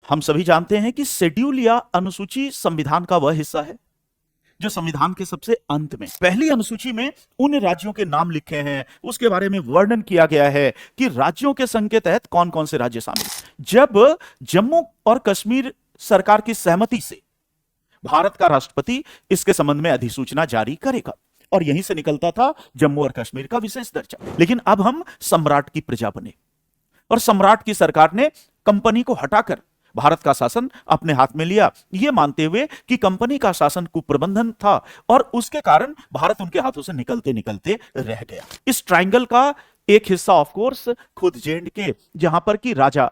हम सभी जानते हैं कि शेड्यूल या अनुसूची संविधान का वह हिस्सा है जो संविधान के सबसे अंत में पहली अनुसूची में उन राज्यों के नाम लिखे हैं, उसके बारे में वर्णन किया गया है कि राज्यों के संघ के तहत कौन कौन से राज्य शामिल हैं। जब जम्मू और कश्मीर सरकार की सहमति से भारत का राष्ट्रपति इसके संबंध में अधिसूचना जारी करेगा और यहीं से निकलता था जम्मू और कश्मीर का विशेष दर्जा। लेकिन अब हम सम्राट की प्रजा बने और सम्राट की सरकार ने कंपनी को हटाकर भारत का शासन अपने हाथ में लिया, यह मानते हुए कि कंपनी का शासन कुप्रबंधन था और उसके कारण भारत उनके हाथों से निकलते निकलते रह गया। इस ट्रायंगल का एक हिस्सा ऑफ कोर्स खुद J&K, जहां पर कि राजा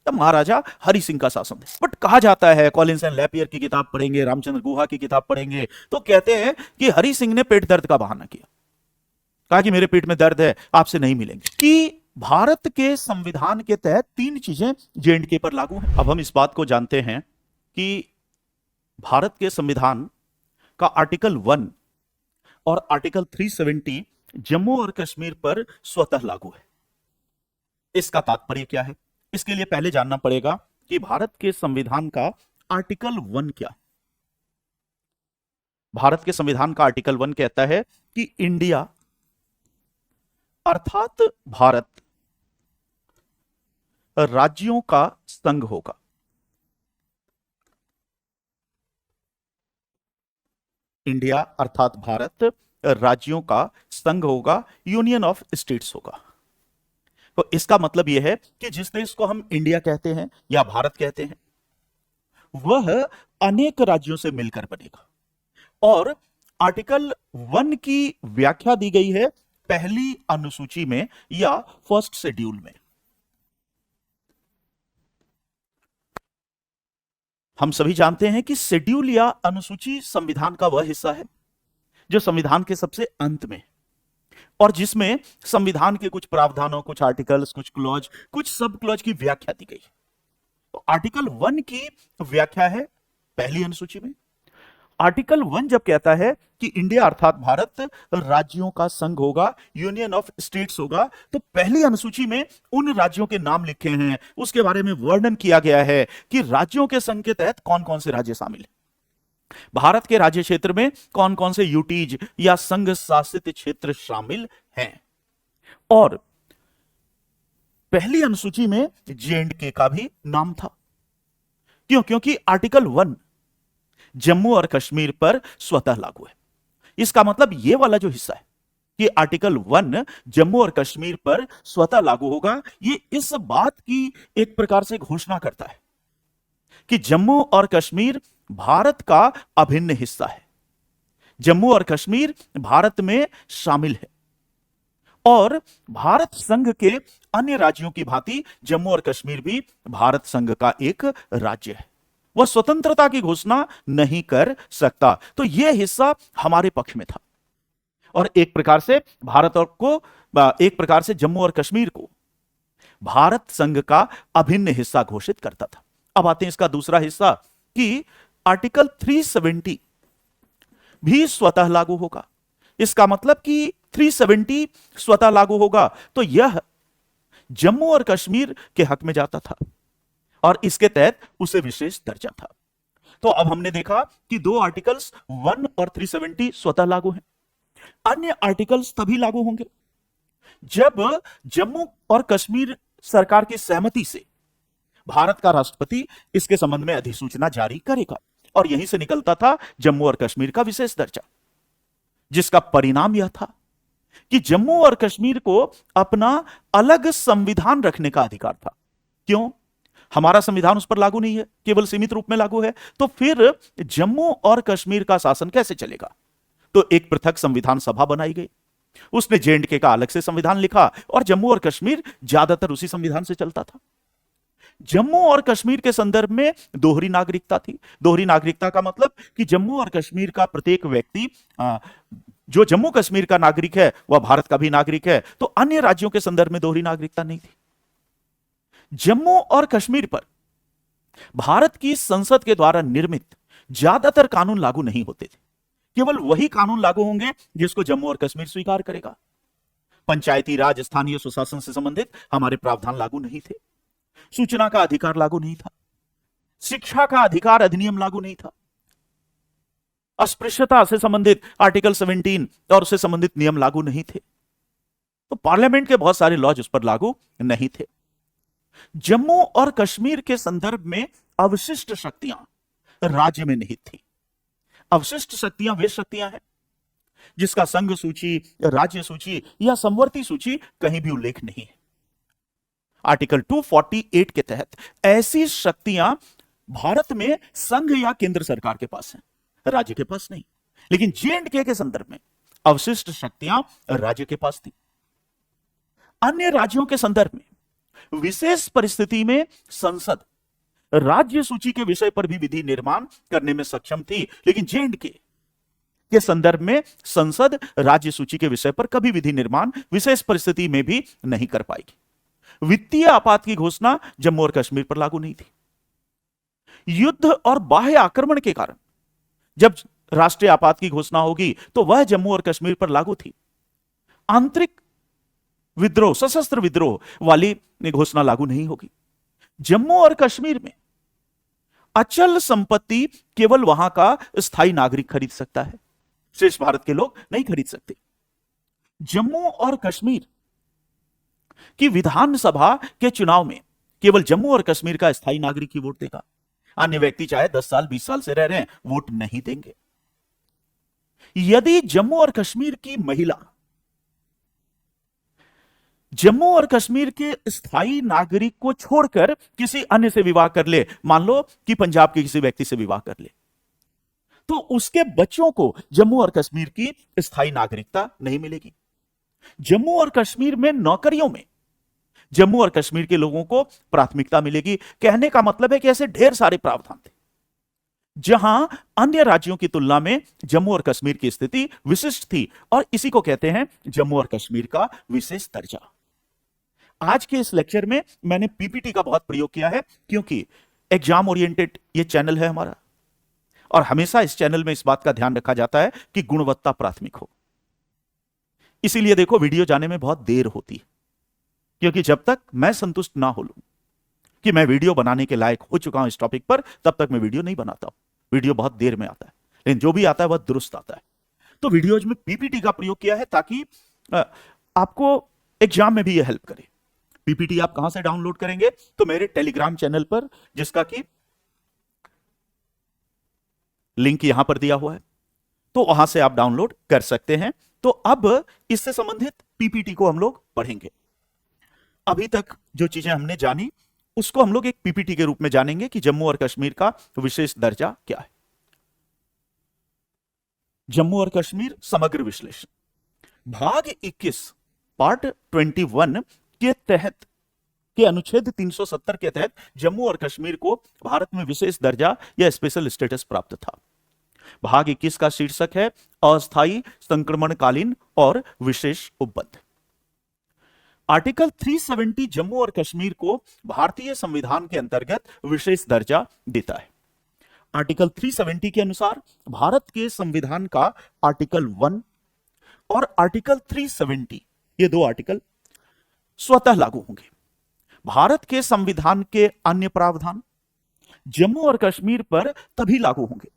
महाराजा हरि सिंह का शासन है। बट कहा जाता है, कॉलिंस एंड लैपियर की किताब पढ़ेंगे, रामचंद्र गुहा की किताब पढ़ेंगे तो कहते हैं कि हरि सिंह ने पेट दर्द का बहाना किया, कहा कि मेरे पेट में दर्द है, आपसे नहीं मिलेंगे। कि भारत के संविधान के तहत तीन चीजें J&K पर लागू हैं। अब हम इस बात को जानते हैं कि भारत के संविधान का आर्टिकल 1 और आर्टिकल 370 जम्मू और कश्मीर पर स्वतः लागू है। इसका तात्पर्य क्या है? इसके लिए पहले जानना पड़ेगा कि भारत के संविधान का आर्टिकल 1 क्या है। भारत के संविधान का आर्टिकल 1 कहता है कि इंडिया अर्थात भारत राज्यों का संघ होगा। इंडिया अर्थात भारत राज्यों का संघ होगा, यूनियन ऑफ स्टेट्स होगा। तो इसका मतलब यह है कि जिस देश को हम इंडिया कहते हैं या भारत कहते हैं वह अनेक राज्यों से मिलकर बनेगा। और आर्टिकल 1 की व्याख्या दी गई है पहली अनुसूची में या फर्स्ट शेड्यूल में। हम सभी जानते हैं कि शेड्यूल या अनुसूची संविधान का वह हिस्सा है जो संविधान के सबसे अंत में और जिसमें संविधान के कुछ प्रावधानों, कुछ आर्टिकल्स, कुछ क्लॉज, कुछ सब क्लॉज की व्याख्या दी गई। तो आर्टिकल 1 की व्याख्या है पहली अनुसूची में। आर्टिकल 1 जब कहता है कि इंडिया अर्थात भारत राज्यों का संघ होगा, यूनियन ऑफ स्टेट्स होगा, तो पहली अनुसूची में उन राज्यों के नाम लिखे हैं, उसके बारे में वर्णन किया गया है कि राज्यों के संघ के तहत कौन कौन से राज्य शामिल हैं। भारत के राज्य क्षेत्र में कौन कौन से यूटीज या संघ शासित क्षेत्र शामिल हैं। और पहली अनुसूची में J&K का भी नाम था। क्यों? क्योंकि आर्टिकल 1 जम्मू और कश्मीर पर स्वतः लागू है। इसका मतलब यह वाला जो हिस्सा है कि आर्टिकल 1 जम्मू और कश्मीर पर स्वतः लागू होगा, यह इस बात की एक प्रकार से घोषणा करता है कि जम्मू और कश्मीर भारत का अभिन्न हिस्सा है। जम्मू और कश्मीर भारत में शामिल है और भारत संघ के अन्य राज्यों की भांति जम्मू और कश्मीर भी भारत संघ का एक राज्य है। वह स्वतंत्रता की घोषणा नहीं कर सकता। तो यह हिस्सा हमारे पक्ष में था और एक प्रकार से एक प्रकार से जम्मू और कश्मीर को भारत संघ का अभिन्न हिस्सा घोषित करता था। अब आते हैं इसका दूसरा हिस्सा कि आर्टिकल 370 भी स्वतः लागू होगा। इसका मतलब कि 370 स्वतः लागू होगा तो यह जम्मू और कश्मीर के हक में जाता था और इसके तहत उसे विशेष दर्जा था। तो अब हमने देखा कि दो आर्टिकल्स 1 और 370 स्वतः लागू हैं। अन्य आर्टिकल्स तभी लागू होंगे जब जम्मू और कश्मीर सरकार की सहमति से भारत का राष्ट्रपति इसके संबंध में अधिसूचना जारी करेगा और यहीं से निकलता था जम्मू और कश्मीर का विशेष दर्जा, जिसका परिणाम यह था कि जम्मू और कश्मीर को अपना अलग संविधान रखने का अधिकार था। क्यों? हमारा संविधान उस पर लागू नहीं है, केवल सीमित रूप में लागू है। तो फिर जम्मू और कश्मीर का शासन कैसे चलेगा? तो एक पृथक संविधान सभा बनाई गई, उसने J&K का अलग से संविधान लिखा और जम्मू और कश्मीर ज्यादातर उसी संविधान से चलता था। जम्मू और कश्मीर के संदर्भ में दोहरी नागरिकता थी। दोहरी नागरिकता का मतलब कि जम्मू और कश्मीर का प्रत्येक व्यक्ति जो जम्मू कश्मीर का नागरिक है वह भारत का भी नागरिक है, तो अन्य राज्यों के संदर्भ में दोहरी नागरिकता नहीं थी। जम्मू और कश्मीर पर भारत की संसद के द्वारा निर्मित ज्यादातर कानून लागू नहीं होते थे। केवल वही कानून लागू होंगे जिसको जम्मू और कश्मीर स्वीकार करेगा। पंचायती राज, स्थानीय सुशासन से संबंधित हमारे प्रावधान लागू नहीं थे। सूचना का अधिकार लागू नहीं था। शिक्षा का अधिकार अधिनियम लागू नहीं था। अस्पृश्यता से संबंधित आर्टिकल 17 और उससे संबंधित नियम लागू नहीं थे। तो पार्लियामेंट के बहुत सारे लॉज उस पर लागू नहीं थे। जम्मू और कश्मीर के संदर्भ में अवशिष्ट शक्तियां राज्य में निहित थी। अवशिष्ट शक्तियां वे शक्तियां हैं जिसका संघ सूची, राज्य सूची या समवर्ती सूची कहीं भी उल्लेख नहीं है। आर्टिकल 248 के तहत ऐसी शक्तियां भारत में संघ या केंद्र सरकार के पास हैं, राज्य के पास नहीं। लेकिन J&K के संदर्भ में अवशिष्ट शक्तियां राज्य के पास थी। अन्य राज्यों के संदर्भ में विशेष परिस्थिति में संसद राज्य सूची के विषय पर भी विधि निर्माण करने में सक्षम थी, लेकिन J&K के संदर्भ में संसद राज्य सूची के विषय पर कभी विधि निर्माण विशेष परिस्थिति में भी नहीं कर पाएगी। वित्तीय आपात की घोषणा जम्मू और कश्मीर पर लागू नहीं थी। युद्ध और बाह्य आक्रमण के कारण जब राष्ट्रीय आपात की घोषणा होगी तो वह जम्मू और कश्मीर पर लागू थी। आंतरिक विद्रोह, सशस्त्र विद्रोह वाली घोषणा लागू नहीं होगी। जम्मू और कश्मीर में अचल संपत्ति केवल वहां का स्थायी नागरिक खरीद सकता है, शेष भारत के लोग नहीं खरीद सकते। जम्मू और कश्मीर की विधानसभा के चुनाव में केवल जम्मू और कश्मीर का स्थायी नागरिक ही वोट देगा। अन्य व्यक्ति चाहे 10 साल 20 साल से रह रहे हैं, वोट नहीं देंगे। यदि जम्मू और कश्मीर की महिला जम्मू और कश्मीर के स्थायी नागरिक को छोड़कर किसी अन्य से विवाह कर ले, मान लो कि पंजाब के किसी व्यक्ति से विवाह कर ले, तो उसके बच्चों को जम्मू और कश्मीर की स्थायी नागरिकता नहीं मिलेगी। जम्मू और कश्मीर में नौकरियों में जम्मू और कश्मीर के लोगों को प्राथमिकता मिलेगी। कहने का मतलब है कि ऐसे ढेर सारे प्रावधान थे जहां अन्य राज्यों की तुलना में जम्मू और कश्मीर की स्थिति विशिष्ट थी, और इसी को कहते हैं जम्मू और कश्मीर का विशेष दर्जा। आज के इस लेक्चर में मैंने पीपीटी का बहुत प्रयोग किया है, क्योंकि एग्जाम ओरिएंटेड ये चैनल है हमारा, और हमेशा इस चैनल में इस बात का ध्यान रखा जाता है कि गुणवत्ता प्राथमिक हो। इसीलिए देखो वीडियो जाने में बहुत देर होती है, क्योंकि जब तक मैं संतुष्ट ना हो लूं कि मैं वीडियो बनाने के लायक हो चुका हूं इस टॉपिक पर, तब तक मैं वीडियो नहीं बनाता हूं। वीडियो बहुत देर में आता है, लेकिन जो भी आता है वह दुरुस्त आता है। तो वीडियोज में पीपीटी का प्रयोग किया है ताकि आपको एग्जाम में भी यह हेल्प करे। पीपीटी आप कहां से डाउनलोड करेंगे? तो मेरे टेलीग्राम चैनल पर, जिसका कि लिंक यहां पर दिया हुआ है, तो वहां से आप डाउनलोड कर सकते हैं। तो अब इससे संबंधित पीपीटी को हम लोग पढ़ेंगे। अभी तक जो चीजें हमने जानी उसको हम लोग एक पीपीटी के रूप में जानेंगे कि जम्मू और कश्मीर का विशेष दर्जा क्या है। जम्मू और कश्मीर समग्र विश्लेषण भाग 21 पार्ट 21 के तहत के अनुच्छेद 370 के तहत जम्मू और कश्मीर को भारत में विशेष दर्जा या स्पेशल स्टेटस प्राप्त था। भाग 21 का शीर्षक है अस्थायी, संक्रमणकालीन और विशेष उपबंध। आर्टिकल 370 जम्मू और कश्मीर को भारतीय संविधान के अंतर्गत विशेष दर्जा देता है। आर्टिकल 370 के अनुसार भारत के संविधान का आर्टिकल 1 और आर्टिकल 370, ये दो आर्टिकल स्वतः लागू होंगे। भारत के संविधान के अन्य प्रावधान जम्मू और कश्मीर पर तभी लागू होंगे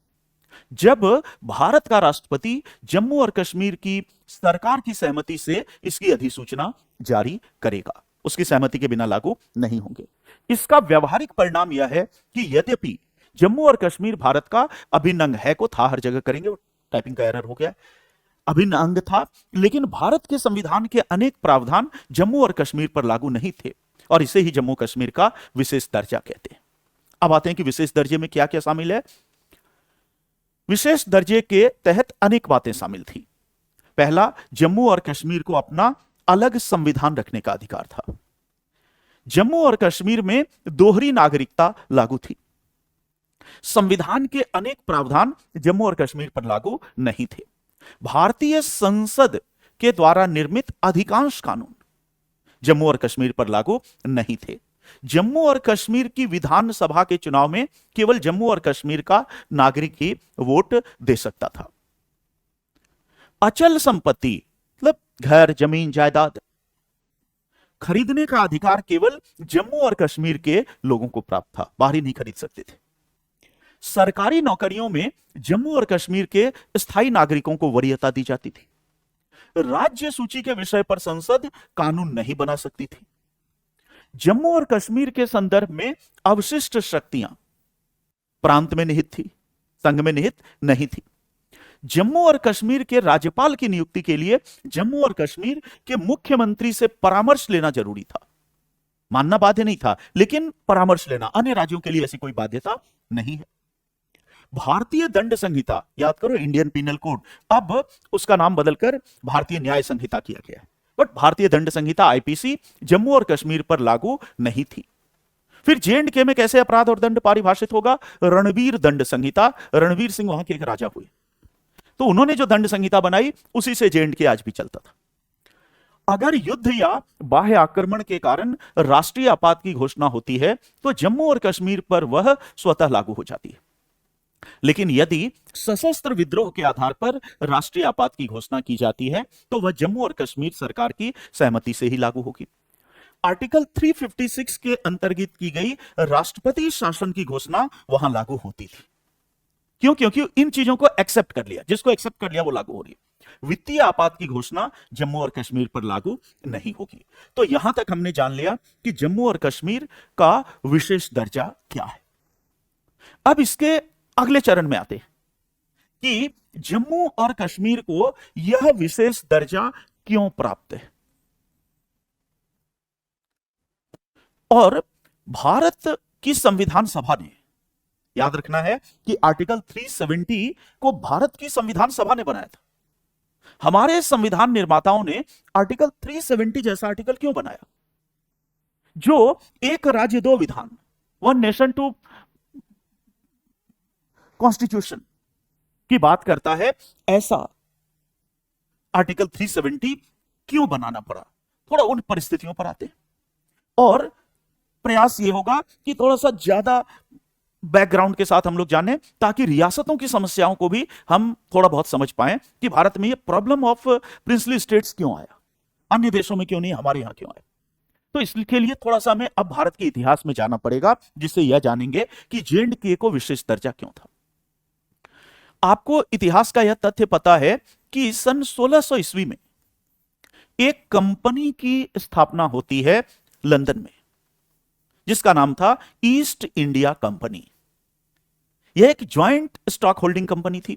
जब भारत का राष्ट्रपति जम्मू और कश्मीर की सरकार की सहमति से इसकी अधिसूचना जारी करेगा। उसकी सहमति के बिना लागू नहीं होंगे। इसका व्यवहारिक परिणाम यह है कि यद्यपि जम्मू और कश्मीर भारत का अभिन्न अंग है, को था हर जगह करेंगे, टाइपिंग का एरर हो गया, अभिन्न अंग था, लेकिन भारत के संविधान के अनेक प्रावधान जम्मू और कश्मीर पर लागू नहीं थे, और इसे ही जम्मू कश्मीर का विशेष दर्जा कहते हैं। अब आते हैं कि विशेष दर्जे में क्या क्या शामिल है। विशेष दर्जे के तहत अनेक बातें शामिल थी। पहला, जम्मू और कश्मीर को अपना अलग संविधान रखने का अधिकार था। जम्मू और कश्मीर में दोहरी नागरिकता लागू थी। संविधान के अनेक प्रावधान जम्मू और कश्मीर पर लागू नहीं थे। भारतीय संसद के द्वारा निर्मित अधिकांश कानून जम्मू और कश्मीर पर लागू नहीं थे। जम्मू और कश्मीर की विधानसभा के चुनाव में केवल जम्मू और कश्मीर का नागरिक ही वोट दे सकता था। अचल संपत्ति मतलब घर, जमीन, जायदाद खरीदने का अधिकार केवल जम्मू और कश्मीर के लोगों को प्राप्त था, बाहरी नहीं खरीद सकते थे। सरकारी नौकरियों में जम्मू और कश्मीर के स्थायी नागरिकों को वरीयता दी जाती थी। राज्य सूची के विषय पर संसद कानून नहीं बना सकती थी। जम्मू और कश्मीर के संदर्भ में अवशिष्ट शक्तियां प्रांत में निहित थी, संघ में निहित नहीं थी। जम्मू और कश्मीर के राज्यपाल की नियुक्ति के लिए जम्मू और कश्मीर के मुख्यमंत्री से परामर्श लेना जरूरी था। मानना बाध्य नहीं था, लेकिन परामर्श लेना। अन्य राज्यों के लिए ऐसी कोई बाध्यता नहीं है। भारतीय दंड संहिता, याद करो इंडियन पिनल कोड, अब उसका नाम बदलकर भारतीय न्याय संहिता किया गया है। बट भारतीय दंड संहिता आईपीसी जम्मू और कश्मीर पर लागू नहीं थी। फिर जे&के में कैसे अपराध और दंड परिभाषित होगा? रणवीर दंड संहिता। रणवीर सिंह वहां के एक राजा हुए, तो उन्होंने जो दंड संहिता बनाई उसी से जे&के आज भी चलता था। अगर युद्ध या बाह्य आक्रमण के कारण राष्ट्रीय आपात की घोषणा होती है तो जम्मू और कश्मीर पर वह स्वतः लागू हो जाती है। लेकिन यदि सशस्त्र विद्रोह के आधार पर राष्ट्रीय आपात की घोषणा की जाती है तो वह जम्मू और कश्मीर सरकार की सहमति से ही लागू होगी। आर्टिकल 356 के अंतर्गत की गई राष्ट्रपति शासन की घोषणा वहां लागू होती थी। क्यों? क्योंकि इन चीजों को एक्सेप्ट कर लिया, जिसको एक्सेप्ट कर लिया वो लागू हो रही है। वित्तीय आपात की घोषणा जम्मू और कश्मीर पर लागू नहीं होगी। तो यहां तक हमने जान लिया कि जम्मू और कश्मीर का विशेष दर्जा क्या है। अब इसके अगले चरण में आते हैं कि जम्मू और कश्मीर को यह विशेष दर्जा क्यों प्राप्त है और भारत की संविधान सभा ने, याद रखना है कि आर्टिकल 370 को भारत की संविधान सभा ने बनाया था। हमारे संविधान निर्माताओं ने आर्टिकल 370 जैसा आर्टिकल क्यों बनाया, जो एक राज्य दो विधान, वन नेशन टू कॉन्स्टिट्यूशन की बात करता है। ऐसा आर्टिकल 370 क्यों बनाना पड़ा, थोड़ा उन परिस्थितियों पर आते हैं और प्रयास यह होगा कि थोड़ा सा ज्यादा बैकग्राउंड के साथ हम लोग जानें ताकि रियासतों की समस्याओं को भी हम थोड़ा बहुत समझ पाएं कि भारत में ये प्रॉब्लम ऑफ प्रिंसली स्टेट्स क्यों आया, अन्य देशों में क्यों नहीं, हमारे यहां क्यों आया। तो इसके लिए थोड़ा सा हमें अब भारत के इतिहास में जाना पड़ेगा, जिससे यह जानेंगे कि जे&के को विशेष दर्जा क्यों था। आपको इतिहास का यह तथ्य पता है कि सन 1600 ईस्वी में एक कंपनी की स्थापना होती है लंदन में, जिसका नाम था ईस्ट इंडिया कंपनी। यह एक ज्वाइंट स्टॉक होल्डिंग कंपनी थी।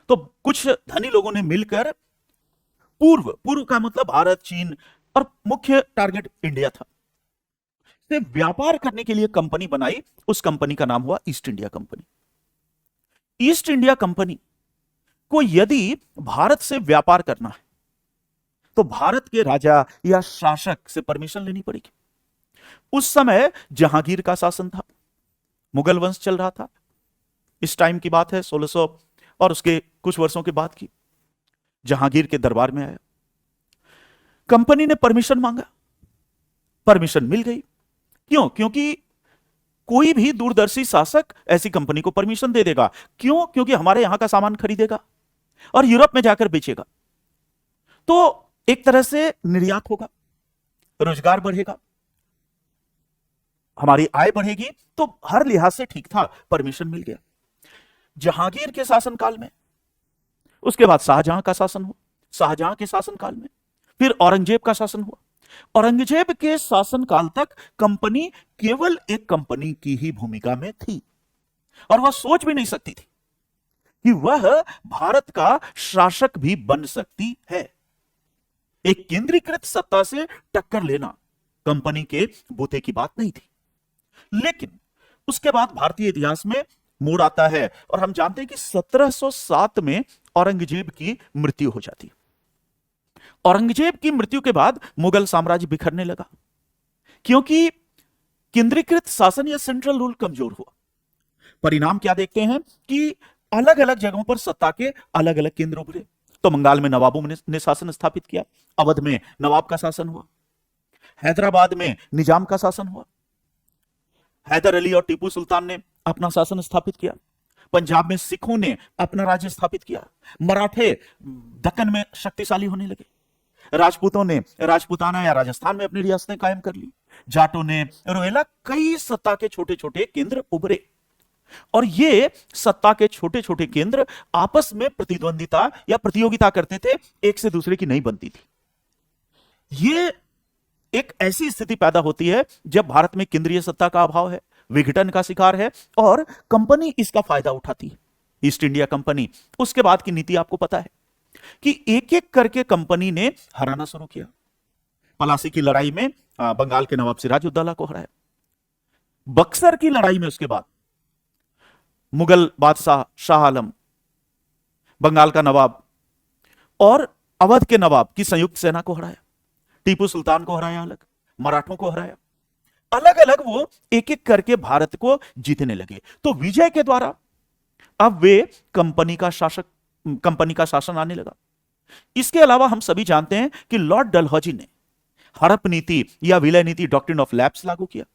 तो कुछ धनी लोगों ने मिलकर, पूर्व का मतलब भारत, चीन, और मुख्य टारगेट इंडिया था, से व्यापार करने के लिए कंपनी बनाई। उस कंपनी का नाम हुआ east India company. East India company को यदि भारत से व्यापार करना है तो भारत के राजा या शासक से परमिशन लेनी पड़ेगी। उस समय जहांगीर का शासन था, मुगल वंश चल रहा था। इस टाइम की बात है 1600 और उसके कुछ वर्षों के बाद की। जहांगीर के दरबार में आया, कंपनी ने परमिशन मांगा, परमिशन मिल गई। क्यों? क्योंकि कोई भी दूरदर्शी शासक ऐसी कंपनी को परमिशन दे देगा। क्यों? क्योंकि हमारे यहां का सामान खरीदेगा और यूरोप में जाकर बेचेगा, तो एक तरह से निर्यात होगा, रोजगार बढ़ेगा, हमारी आय बढ़ेगी। तो हर लिहाज से ठीक था, परमिशन मिल गया। जहांगीर के शासनकाल में, उसके बाद शाहजहां का शासन हुआ, शाहजहां के शासनकाल में फिर औरंगजेब का शासन हुआ। औरंगजेब के शासनकाल तक कंपनी केवल एक कंपनी की ही भूमिका में थी और वह सोच भी नहीं सकती थी कि वह भारत का शासक भी बन सकती है। एक केंद्रीकृत सत्ता से टक्कर लेना कंपनी के बूते की बात नहीं थी। लेकिन उसके बाद भारतीय इतिहास में मोड़ आता है और हम जानते हैं कि 1707 में औरंगजेब की मृत्यु हो जाती है। औरंगजेब की मृत्यु के बाद मुगल साम्राज्य बिखरने लगा, क्योंकि केंद्रीकृत शासन या सेंट्रल रूल कमजोर हुआ। परिणाम क्या देखते हैं कि अलग अलग जगहों पर सत्ता के अलग अलग केंद्र उभरे। तो बंगाल में नवाबों ने शासन स्थापित किया, अवध में नवाब का शासन हुआ, हैदराबाद में निजाम का शासन हुआ, हैदर अली और टीपू सुल्तान ने अपना शासन स्थापित किया, पंजाब में सिखों ने अपना राज्य स्थापित किया, मराठे दक्कन में शक्तिशाली होने लगे, राजपूतों ने राजपूताना या राजस्थान में अपनी रियासतें कायम कर ली, जाटों ने, रोहिला, कई सत्ता के छोटे छोटे केंद्र उभरे। और ये सत्ता के छोटे छोटे केंद्र आपस में प्रतिद्वंदिता या प्रतियोगिता करते थे, एक से दूसरे की नहीं बनती थी। ये एक ऐसी स्थिति पैदा होती है जब भारत में केंद्रीय सत्ता का अभाव है, विघटन का शिकार है और कंपनी इसका फायदा उठाती है। ईस्ट इंडिया कंपनी, उसके बाद की नीति आपको पता है कि एक एक करके कंपनी ने हराना शुरू किया। पलासी की लड़ाई में बंगाल के नवाब सिराजुद्दौला को हराया। बक्सर की लड़ाई में उसके बाद मुगल बादशाह शाह आलम, बंगाल का नवाब और अवध के नवाब की संयुक्त सेना को हराया। टीपू सुल्तान को हराया अलग, मराठों को हराया अलग अलग। वो एक एक करके भारत को जीतने लगे। तो विजय के द्वारा अब वे कंपनी का शासन आने लगा। इसके अलावा हम सभी जानते हैं कि लॉर्ड डलहौजी ने हड़प नीति या विलय नीति, डॉक्ट्रिन ऑफ लैप्स, लागू किया।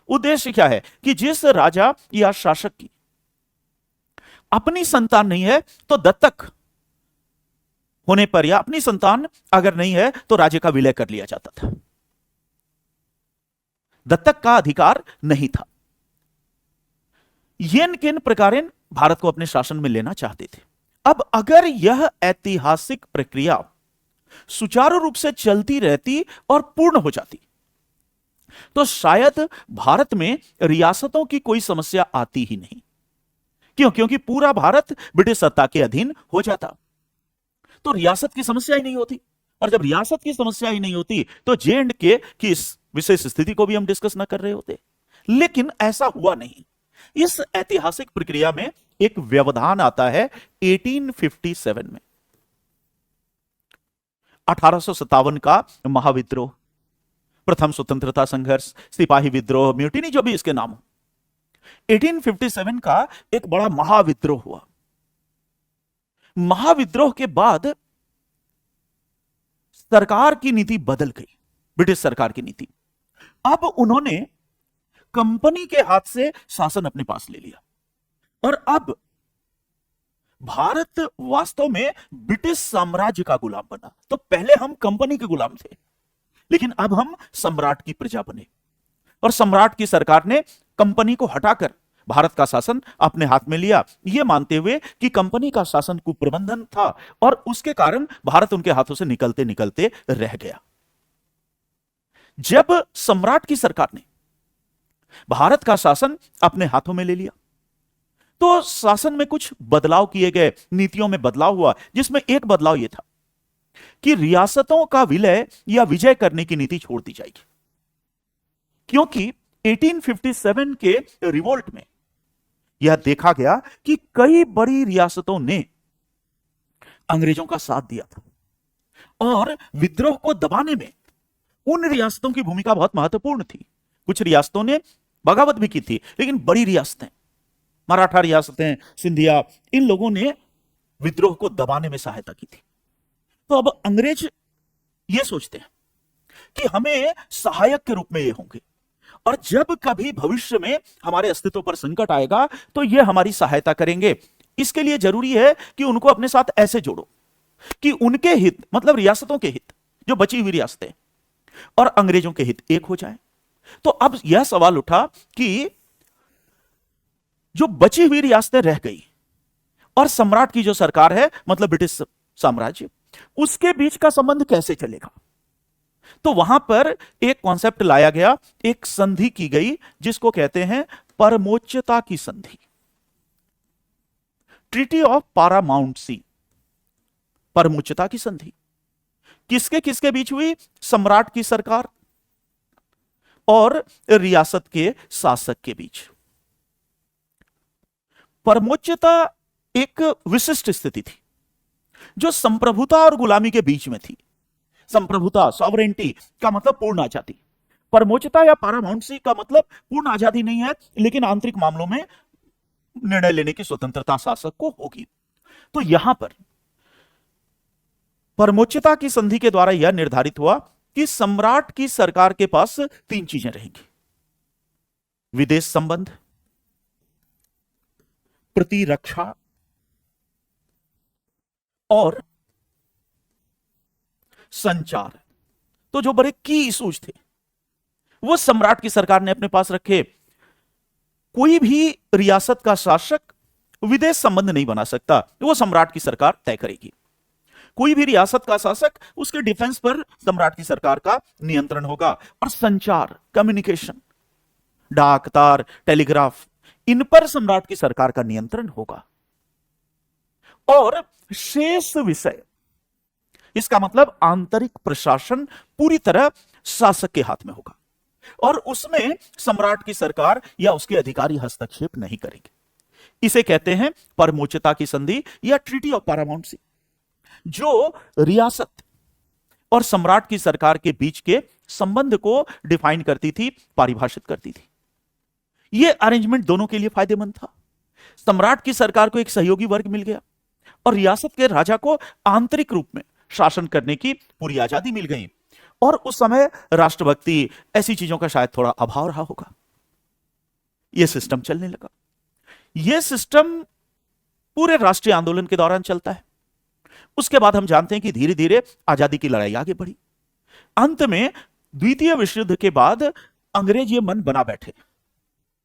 उद्देश्य क्या है कि जिस राजा या शासक की अपनी संतान नहीं है तो दत्तक होने पर, या अपनी संतान अगर नहीं है तो राज्य का विलय कर लिया जाता था। दत्तक का अधिकार नहीं था। येन किन प्रकारेण भारत को अपने शासन में लेना चाहते थे। अब अगर यह ऐतिहासिक प्रक्रिया सुचारू रूप से चलती रहती और पूर्ण हो जाती तो शायद भारत में रियासतों की कोई समस्या आती ही नहीं। क्यों? क्योंकि पूरा भारत ब्रिटिश सत्ता के अधीन हो जाता, तो रियासत की समस्या ही नहीं होती। और जब रियासत की समस्या ही नहीं होती तो J&K की इस विशेष स्थिति को भी हम डिस्कस ना कर रहे होते। लेकिन ऐसा हुआ नहीं। इस ऐतिहासिक प्रक्रिया में एक व्यवधान आता है 1857 में। 1857 का महाविद्रोह, प्रथम स्वतंत्रता संघर्ष, सिपाही विद्रोह, म्यूटिनी, जो भी इसके नाम हो, 1857 का एक बड़ा महाविद्रोह हुआ। महाविद्रोह के बाद सरकार की नीति बदल गई, ब्रिटिश सरकार की नीति। अब उन्होंने कंपनी के हाथ से शासन अपने पास ले लिया और अब भारत वास्तव में ब्रिटिश साम्राज्य का गुलाम बना। तो पहले हम कंपनी के गुलाम थे, लेकिन अब हम सम्राट की प्रजा बने और सम्राट की सरकार ने कंपनी को हटाकर भारत का शासन अपने हाथ में लिया, यह मानते हुए कि कंपनी का शासन कुप्रबंधन था और उसके कारण भारत उनके हाथों से निकलते निकलते रह गया। जब सम्राट की सरकार ने भारत का शासन अपने हाथों में ले लिया तो शासन में कुछ बदलाव किए गए, नीतियों में बदलाव हुआ, जिसमें एक बदलाव यह था कि रियासतों का विलय या विजय करने की नीति छोड़ दी जाएगी। क्योंकि 1857 के रिवोल्ट में यह देखा गया कि कई बड़ी रियासतों ने अंग्रेजों का साथ दिया था और विद्रोह को दबाने में उन रियासतों की भूमिका बहुत महत्वपूर्ण थी। कुछ रियासतों ने बगावत भी की थी, लेकिन बड़ी रियासतें, मराठा रियासतें, सिंधिया, इन लोगों ने विद्रोह को दबाने में सहायता की थी। तो अब अंग्रेज ये सोचते हैं कि हमें सहायक के रूप में ये होंगे और जब कभी भविष्य में हमारे अस्तित्व पर संकट आएगा तो ये हमारी सहायता करेंगे। इसके लिए जरूरी है कि उनको अपने साथ ऐसे जोड़ो कि उनके हित, मतलब रियासतों के हित, जो बची हुई रियासतें, और अंग्रेजों के हित एक हो जाए। तो अब यह सवाल उठा कि जो बची हुई रियासतें रह गई और सम्राट की जो सरकार है, मतलब ब्रिटिश साम्राज्य, उसके बीच का संबंध कैसे चलेगा। तो वहां पर एक कॉन्सेप्ट लाया गया, एक संधि की गई जिसको कहते हैं परमोच्चता की संधि, ट्रीटी ऑफ पारामाउंटसी, परमोच्चता की संधि। किसके किसके बीच हुई? सम्राट की सरकार और रियासत के शासक के बीच। परमोच्चता एक विशिष्ट स्थिति थी जो संप्रभुता और गुलामी के बीच में थी। संप्रभुता, सॉवरेंटी का मतलब पूर्ण आजादी। परमोच्चता या पारामाउंटसी का मतलब पूर्ण आजादी नहीं है, लेकिन आंतरिक मामलों में निर्णय लेने की स्वतंत्रता शासक को होगी। तो यहां पर परमोच्चता की संधि के द्वारा यह निर्धारित हुआ कि सम्राट की सरकार के पास 3 चीजें रहेंगी: विदेश संबंध, प्रतिरक्षा और संचार। तो जो बड़े की इश्यूज थे वो सम्राट की सरकार ने अपने पास रखे। कोई भी रियासत का शासक विदेश संबंध नहीं बना सकता, वो सम्राट की सरकार तय करेगी। कोई भी रियासत का शासक, उसके डिफेंस पर सम्राट की सरकार का नियंत्रण होगा। और संचार, कम्युनिकेशन, डाक, तार, टेलीग्राफ, इन पर सम्राट की सरकार का नियंत्रण होगा। और शेष विषय, इसका मतलब आंतरिक प्रशासन पूरी तरह शासक के हाथ में होगा और उसमें सम्राट की सरकार या उसके अधिकारी हस्तक्षेप नहीं करेंगे। इसे कहते हैं परमोच्चता की संधि या ट्रीटी ऑफ पैरामाउंटसी, जो रियासत और सम्राट की सरकार के बीच के संबंध को डिफाइन करती थी, परिभाषित करती थी। यह अरेंजमेंट दोनों के लिए फायदेमंद था। सम्राट की सरकार को एक सहयोगी वर्ग मिल गया और रियासत के राजा को आंतरिक रूप में शासन करने की पूरी आजादी मिल गई। और उस समय राष्ट्रभक्ति, ऐसी चीजों का शायद थोड़ा अभाव रहा होगा। यह सिस्टम चलने लगा। यह सिस्टम पूरे राष्ट्रीय आंदोलन के दौरान चलता है। उसके बाद हम जानते हैं कि धीरे धीरे आजादी की लड़ाई आगे बढ़ी। अंत में द्वितीय विश्व युद्ध के बाद अंग्रेज ये मन बना बैठे,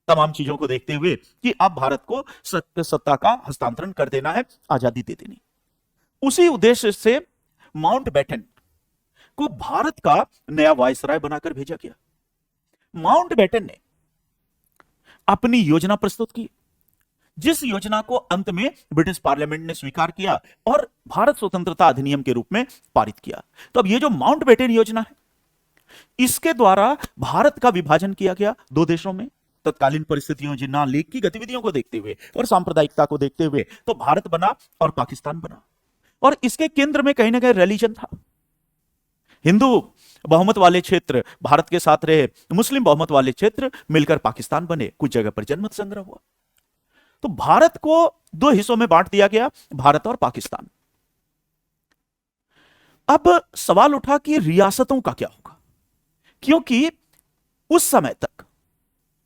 तमाम चीजों को देखते हुए, कि अब भारत को सत्ता का हस्तांतरण कर देना है, आजादी दे देनी। उसी उद्देश्य से माउंटबेटन को भारत का नया वायसराय बनाकर भेजा गया। माउंटबेटन ने अपनी योजना प्रस्तुत की, जिस योजना को अंत में ब्रिटिश पार्लियामेंट ने स्वीकार किया और भारत स्वतंत्रता अधिनियम के रूप में पारित किया। तो अब ये जो माउंटबेटन योजना है, इसके द्वारा भारत का विभाजन किया गया दो देशों में। तत्कालीन परिस्थितियों, जिन्ना लीग की गतिविधियों को देखते हुए और सांप्रदायिकता को देखते हुए, तो भारत बना और पाकिस्तान बना। और इसके केंद्र में कहीं ना कहीं रिलीजन था। हिंदू बहुमत वाले क्षेत्र भारत के साथ रहे, मुस्लिम बहुमत वाले क्षेत्र मिलकर पाकिस्तान बने। कुछ जगह पर जनमत संग्रह हुआ। तो भारत को दो हिस्सों में बांट दिया गया, भारत और पाकिस्तान। अब सवाल उठा कि रियासतों का क्या होगा, क्योंकि उस समय तक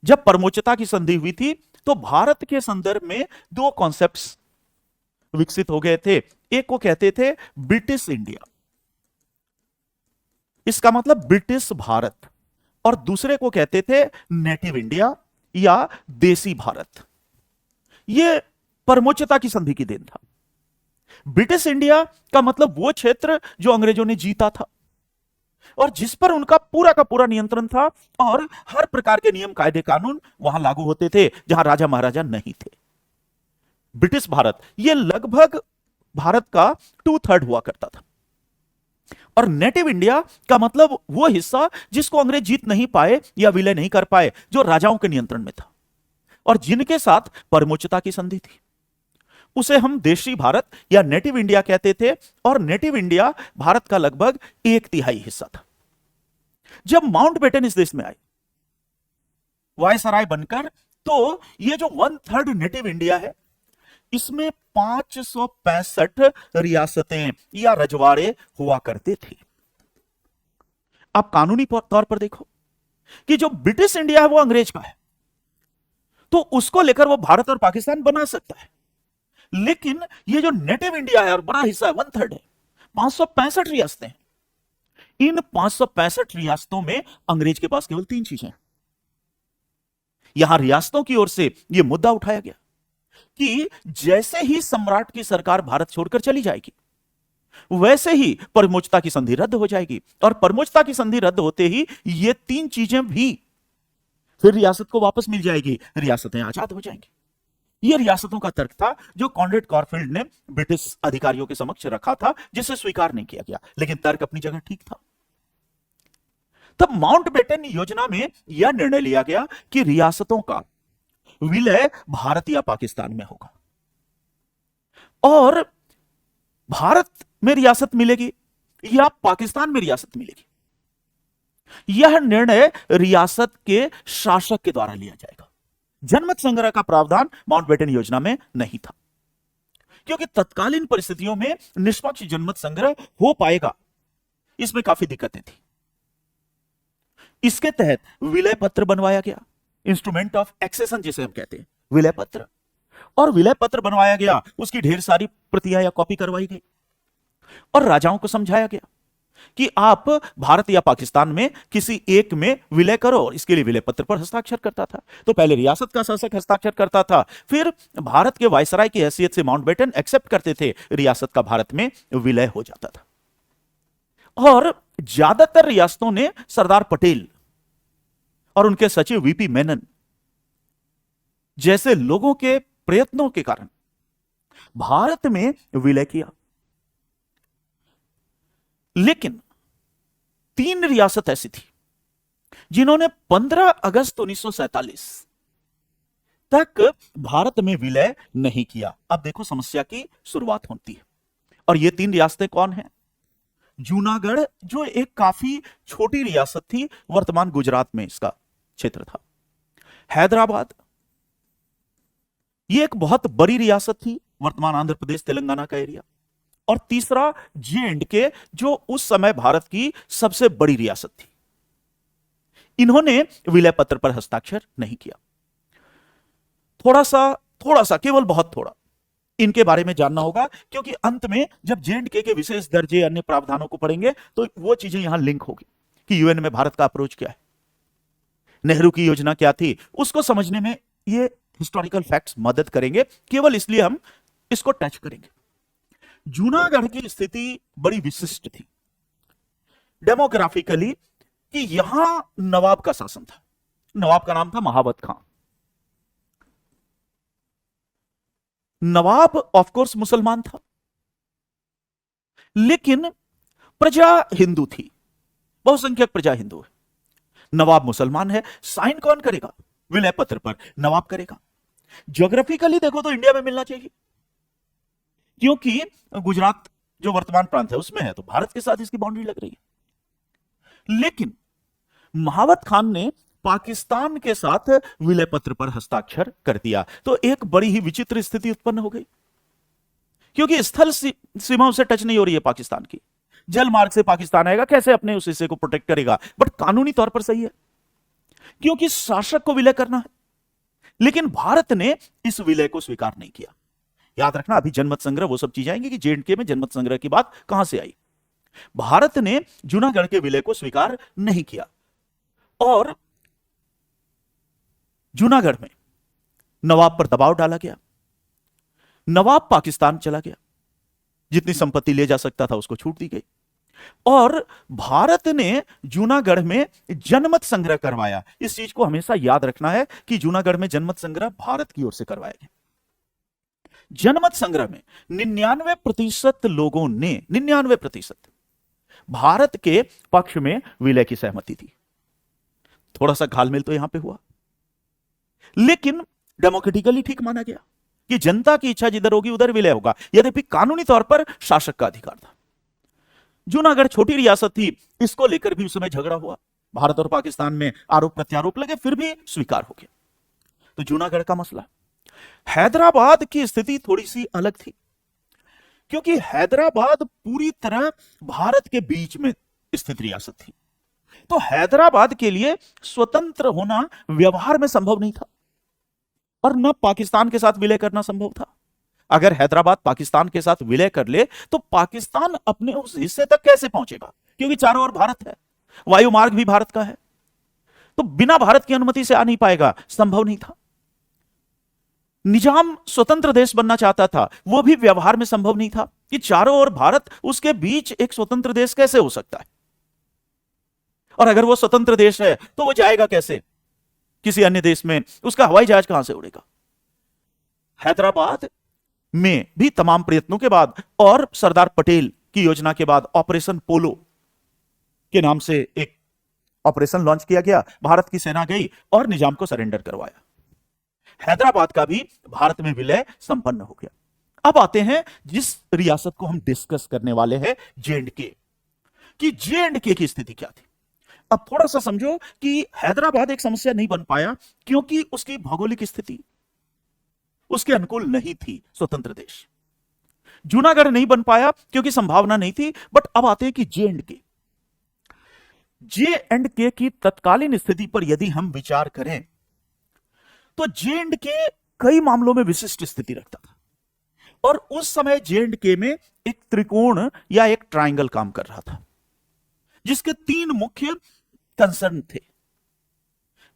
जब परमोच्चता की संधि हुई थी, तो भारत के संदर्भ में दो कॉन्सेप्ट्स विकसित हो गए थे। एक को कहते थे ब्रिटिश इंडिया, इसका मतलब ब्रिटिश भारत, और दूसरे को कहते थे नेटिव इंडिया या देसी भारत। यह परमोच्चता की संधि की देन था। ब्रिटिश इंडिया का मतलब वो क्षेत्र जो अंग्रेजों ने जीता था और जिस पर उनका पूरा का पूरा नियंत्रण था, और हर प्रकार के नियम, कायदे, कानून वहां लागू होते थे जहां राजा महाराजा नहीं थे। ब्रिटिश भारत यह लगभग भारत का 2/3 हुआ करता था। और नेटिव इंडिया का मतलब वो हिस्सा जिसको अंग्रेज जीत नहीं पाए या विलय नहीं कर पाए, जो राजाओं के नियंत्रण में था और जिनके साथ परमोच्चता की संधि थी। उसे हम देशी भारत या नेटिव इंडिया कहते थे। और नेटिव इंडिया भारत का लगभग 1/3 हिस्सा था। जब माउंटबेटन इस देश में आए वायसराय बनकर, तो यह जो 1/3 नेटिव इंडिया है, इसमें 565 रियासतें या रजवाड़े हुआ करते थे। आप कानूनी तौर पर देखो कि जो ब्रिटिश इंडिया है वो अंग्रेज का है, तो उसको लेकर वो भारत और पाकिस्तान बना सकता है। लेकिन ये जो नेटिव इंडिया है और बड़ा हिस्सा है, 1/3 है, 565 रियासतें हैं। इन 565 रियासतों में अंग्रेज के पास केवल 3 चीजें हैं। यहां रियासतों की ओर से यह मुद्दा उठाया गया कि जैसे ही सम्राट की सरकार भारत छोड़कर चली जाएगी, वैसे ही परमोच्चता की संधि रद्द हो जाएगी। और परमोच्चता की संधि रद्द होते ही ये 3 चीजें भी फिर रियासत को वापस मिल जाएगी, रियासतें आजाद हो जाएंगी। यह रियासतों का तर्क था जो कॉनरेड कॉरफील्ड ने ब्रिटिश अधिकारियों के समक्ष रखा था, जिसे स्वीकार नहीं किया गया, लेकिन तर्क अपनी जगह ठीक था। तब माउंटबेटन योजना में यह निर्णय लिया गया कि रियासतों का विलय भारत या पाकिस्तान में होगा, और भारत में रियासत मिलेगी या पाकिस्तान में रियासत मिलेगी, यह निर्णय रियासत के शासक के द्वारा लिया जाएगा। जनमत संग्रह का प्रावधान माउंटबेटन योजना में नहीं था, क्योंकि तत्कालीन परिस्थितियों में निष्पक्ष जनमत संग्रह हो पाएगा, इसमें काफी दिक्कतें थी। इसके तहत विलय पत्र बनवाया गया, इंस्ट्रूमेंट ऑफ एक्सेशन जिसे हम कहते हैं, विलय पत्र। और विलय पत्र बनवाया गया, उसकी ढेर सारी प्रतियां या कॉपी करवाई गई और राजाओं को समझाया गया कि आप भारत या पाकिस्तान में किसी एक में विलय करो, और इसके लिए विलय पत्र पर हस्ताक्षर करता था। तो पहले रियासत का शासक हस्ताक्षर करता था, फिर भारत के वायसराय की हैसियत से माउंटबेटन एक्सेप्ट करते थे, रियासत का भारत में विलय हो जाता था। और ज्यादातर रियासतों ने सरदार पटेल और उनके सचिव वीपी मेनन जैसे लोगों के प्रयत्नों के कारण भारत में विलय किया। लेकिन 3 रियासत ऐसी थी जिन्होंने 15 अगस्त 1947 तक भारत में विलय नहीं किया। अब देखो समस्या की शुरुआत होती है। और ये 3 रियासतें कौन हैं? जूनागढ़, जो एक काफी छोटी रियासत थी, वर्तमान गुजरात में इसका क्षेत्र था। हैदराबाद, ये एक बहुत बड़ी रियासत थी, वर्तमान आंध्र प्रदेश तेलंगाना का एरिया। और तीसरा J&K, जो उस समय भारत की सबसे बड़ी रियासत थी। इन्होंने विलय पत्र पर हस्ताक्षर नहीं किया। थोड़ा सा केवल बहुत थोड़ा इनके बारे में जानना होगा, क्योंकि अंत में जब J&K के विशेष दर्जे अन्य प्रावधानों को पढ़ेंगे तो वो चीजें यहां लिंक होगी कि यूएन में भारत का अप्रोच क्या है, नेहरू की योजना क्या थी, उसको समझने में ये हिस्टोरिकल फैक्ट्स मदद करेंगे। केवल इसलिए हम इसको टच करेंगे। जूनागढ़ की स्थिति बड़ी विशिष्ट थी डेमोग्राफिकली, कि यहां नवाब का शासन था। नवाब का नाम था महावत खां। नवाब ऑफ कोर्स मुसलमान था, लेकिन प्रजा हिंदू थी, बहुसंख्यक प्रजा हिंदू है। नवाब मुसलमान है, साइन कौन करेगा? विलय पत्र पर नवाब करेगा। ज्योग्राफिकली देखो तो इंडिया में मिलना चाहिए, क्योंकि गुजरात जो वर्तमान प्रांत है उसमें है, तो भारत के साथ इसकी बाउंड्री लग रही है। लेकिन महावत खान ने पाकिस्तान के साथ विलय पत्र पर हस्ताक्षर कर दिया, तो एक बड़ी ही विचित्र स्थिति उत्पन्न हो गई, क्योंकि स्थल सीमाओं से टच नहीं हो रही है पाकिस्तान की। जल मार्ग से पाकिस्तान आएगा, कैसे अपने उस हिस्से को प्रोटेक्ट करेगा? बट कानूनी तौर पर सही है, क्योंकि शासक को विलय करना है। लेकिन भारत ने इस विलय को स्वीकार नहीं किया। याद रखना, अभी जनमत संग्रह वो सब चीजें आएंगी कि J&K में जनमत संग्रह की बात कहां से आई। भारत ने जूनागढ़ के विलय को स्वीकार नहीं किया, और जूनागढ़ में नवाब पर दबाव डाला गया। नवाब पाकिस्तान चला गया, जितनी संपत्ति ले जा सकता था उसको छूट दी गई, और भारत ने जूनागढ़ में जनमत संग्रह करवाया। इस चीज को हमेशा याद रखना है कि जूनागढ़ में जनमत संग्रह भारत की ओर से करवाया गया। जनमत संग्रह में 99% लोगों ने, 99% भारत के पक्ष में विलय की सहमति थी। थोड़ा सा घालमेल तो यहां पे हुआ, लेकिन डेमोक्रेटिकली ठीक माना गया कि जनता की इच्छा जिधर होगी उधर विलय होगा। यद्यपि कानूनी तौर पर शासक का अधिकार था। जूनागढ़ छोटी रियासत थी, इसको लेकर भी उस समय झगड़ा हुआ, भारत और पाकिस्तान में आरोप प्रत्यारोप लगे, फिर भी स्वीकार हो गया। तो जूनागढ़ का मसला। हैदराबाद की स्थिति थोड़ी सी अलग थी, क्योंकि हैदराबाद पूरी तरह भारत के बीच में स्थित रियासत थी। तो हैदराबाद के लिए स्वतंत्र होना व्यवहार में संभव नहीं था, और न पाकिस्तान के साथ विलय करना संभव था। अगर हैदराबाद पाकिस्तान के साथ विलय कर ले तो पाकिस्तान अपने उस हिस्से तक कैसे पहुंचेगा, क्योंकि चारों ओर भारत है, वायु मार्ग भी भारत का है, तो बिना भारत की अनुमति से आ नहीं पाएगा, संभव नहीं था। निजाम स्वतंत्र देश बनना चाहता था, वो भी व्यवहार में संभव नहीं था कि चारों ओर भारत, उसके बीच एक स्वतंत्र देश कैसे हो सकता है। और अगर वो स्वतंत्र देश है तो वो जाएगा कैसे किसी अन्य देश में, उसका हवाई जहाज कहां से उड़ेगा। हैदराबाद में भी तमाम प्रयत्नों के बाद और सरदार पटेल की योजना के बाद ऑपरेशन पोलो के नाम से एक ऑपरेशन लॉन्च किया गया। भारत की सेना गई और निजाम को सरेंडर करवाया। हैदराबाद का भी भारत में विलय संपन्न हो गया। अब आते हैं जिस रियासत को हम डिस्कस करने वाले हैं, J&K, कि J&K की स्थिति क्या थी। अब थोड़ा सा समझो कि हैदराबाद एक समस्या नहीं बन पाया क्योंकि उसकी भौगोलिक स्थिति उसके अनुकूल नहीं थी स्वतंत्र देश। जूनागढ़ नहीं बन पाया क्योंकि संभावना नहीं थी। बट अब आते हैं कि J&K की तत्कालीन स्थिति पर यदि हम विचार करें तो J&K कई मामलों में विशिष्ट स्थिति रखता था, और उस समय J&K में एक त्रिकोण या एक ट्रायंगल काम कर रहा था। जिसके 3 मुख्य कंसर्न थे।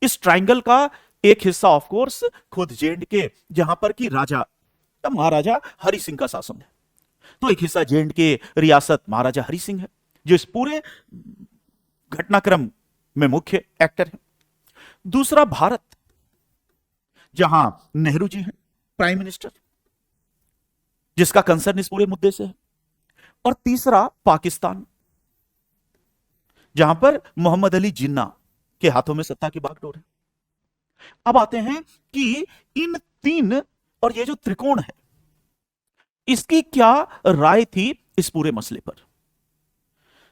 इस ट्रायंगल का एक हिस्सा ऑफ कोर्स खुद J&K, जहां पर कि राजा या महाराजा हरि सिंह का शासन है। तो एक हिस्सा J&K रियासत महाराजा हरि सिंह है, जो इस पूरे घटनाक्रम में मुख्य एक्टर है। दूसरा भारत, जहां नेहरू जी हैं प्राइम मिनिस्टर, जिसका कंसर्न इस पूरे मुद्दे से है। और तीसरा पाकिस्तान, जहां पर मोहम्मद अली जिन्ना के हाथों में सत्ता की बागडोर है। अब आते हैं कि इन 3 और ये जो त्रिकोण है, इसकी क्या राय थी इस पूरे मसले पर।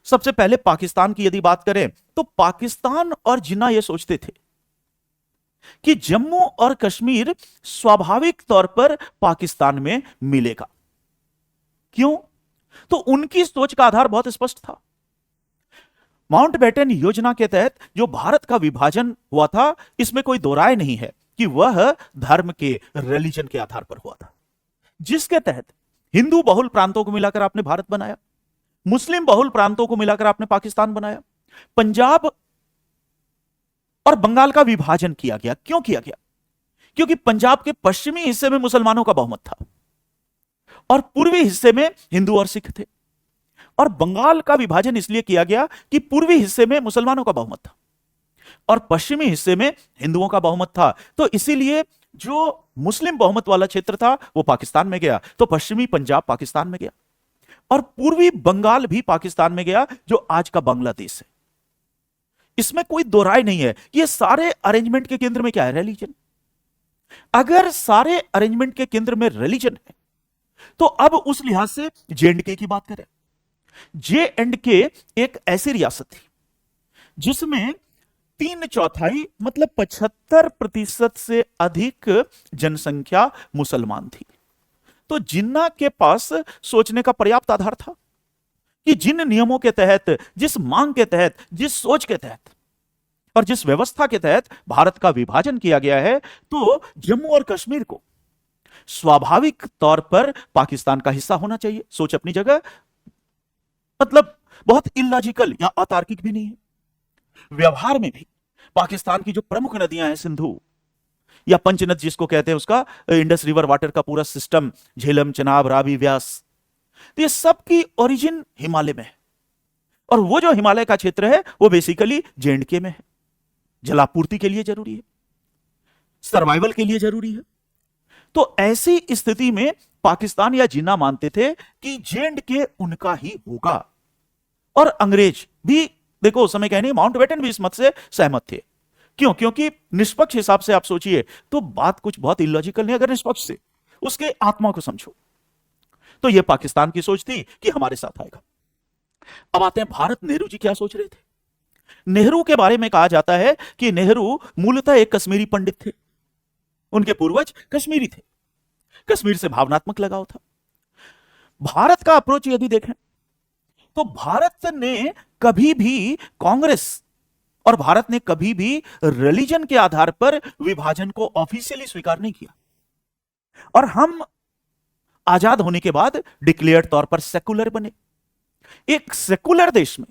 सबसे पहले पाकिस्तान की यदि बात करें तो पाकिस्तान और जिन्ना यह सोचते थे कि जम्मू और कश्मीर स्वाभाविक तौर पर पाकिस्तान में मिलेगा। क्यों? तो उनकी सोच का आधार बहुत स्पष्ट था। माउंटबेटन योजना के तहत जो भारत का विभाजन हुआ था, इसमें कोई दो राय नहीं है कि वह धर्म के, रिलीजन के आधार पर हुआ था, जिसके तहत हिंदू बहुल प्रांतों को मिलाकर आपने भारत बनाया, मुस्लिम बहुल प्रांतों को मिलाकर आपने पाकिस्तान बनाया, पंजाब और बंगाल का विभाजन किया गया। क्यों किया गया? क्योंकि पंजाब के पश्चिमी हिस्से में मुसलमानों का बहुमत था और पूर्वी हिस्से में हिंदू और सिख थे। और बंगाल का विभाजन इसलिए किया गया कि पूर्वी हिस्से में मुसलमानों का बहुमत था और पश्चिमी हिस्से में हिंदुओं का बहुमत था। तो इसीलिए जो मुस्लिम बहुमत वाला क्षेत्र था वो पाकिस्तान में गया, तो पश्चिमी पंजाब पाकिस्तान में गया और पूर्वी बंगाल भी पाकिस्तान में गया, जो आज का बांग्लादेश है। इसमें कोई दो राय नहीं है। ये सारे अरेंजमेंट के केंद्र में क्या है? रिलीजन। अगर सारे अरेंजमेंट के केंद्र में रिलीजन है, तो अब उस लिहाज से J&K की बात करें। J&K एक ऐसी रियासत थी जिसमें 3/4 मतलब 75% से अधिक जनसंख्या मुसलमान थी। तो जिन्ना के पास सोचने का पर्याप्त आधार था कि जिन नियमों के तहत, जिस मांग के तहत, जिस सोच के तहत और जिस व्यवस्था के तहत भारत का विभाजन किया गया है, तो जम्मू और कश्मीर को स्वाभाविक तौर पर पाकिस्तान का हिस्सा होना चाहिए। सोच अपनी जगह, मतलब बहुत इलॉजिकल या अतार्किक भी नहीं है। व्यवहार में भी पाकिस्तान की जो प्रमुख नदियां हैं, सिंधु या पंचनद जिसको कहते हैं, उसका इंडस रिवर वाटर का पूरा सिस्टम, झेलम, चनाब, रावी, व्यास, तो ये सब की ओरिजिन हिमालय में है। और वो जो हिमालय का क्षेत्र है वो बेसिकली J&K में है। जलापूर्ति के लिए जरूरी है, सर्वाइवल के लिए जरूरी है। तो ऐसी स्थिति में पाकिस्तान या जिन्ना मानते थे कि J&K उनका ही होगा। और अंग्रेज भी, देखो उस समय कहने, माउंटबेटन भी इस मत से सहमत थे। क्यों? क्योंकि निष्पक्ष हिसाब से आप सोचिए तो बात कुछ बहुत इलॉजिकल नहीं। अगर निष्पक्ष से उसके आत्मा को समझो तो यह पाकिस्तान की सोच थी कि हमारे साथ आएगा। अब आते हैं भारत। नेहरू जी क्या सोच रहे थे? नेहरू के बारे में कहा जाता है कि नेहरू मूलतः एक कश्मीरी पंडित थे। उनके पूर्वज कश्मीरी थे, कश्मीर से भावनात्मक लगाव था। भारत का अप्रोच यदि देखें तो भारत ने कभी भी कांग्रेस और भारत ने कभी भी रिलीजन के आधार पर विभाजन को ऑफिशियली स्वीकार नहीं किया। और हम आजाद होने के बाद डिक्लेयर्ड तौर पर सेकुलर बने। एक सेकुलर देश में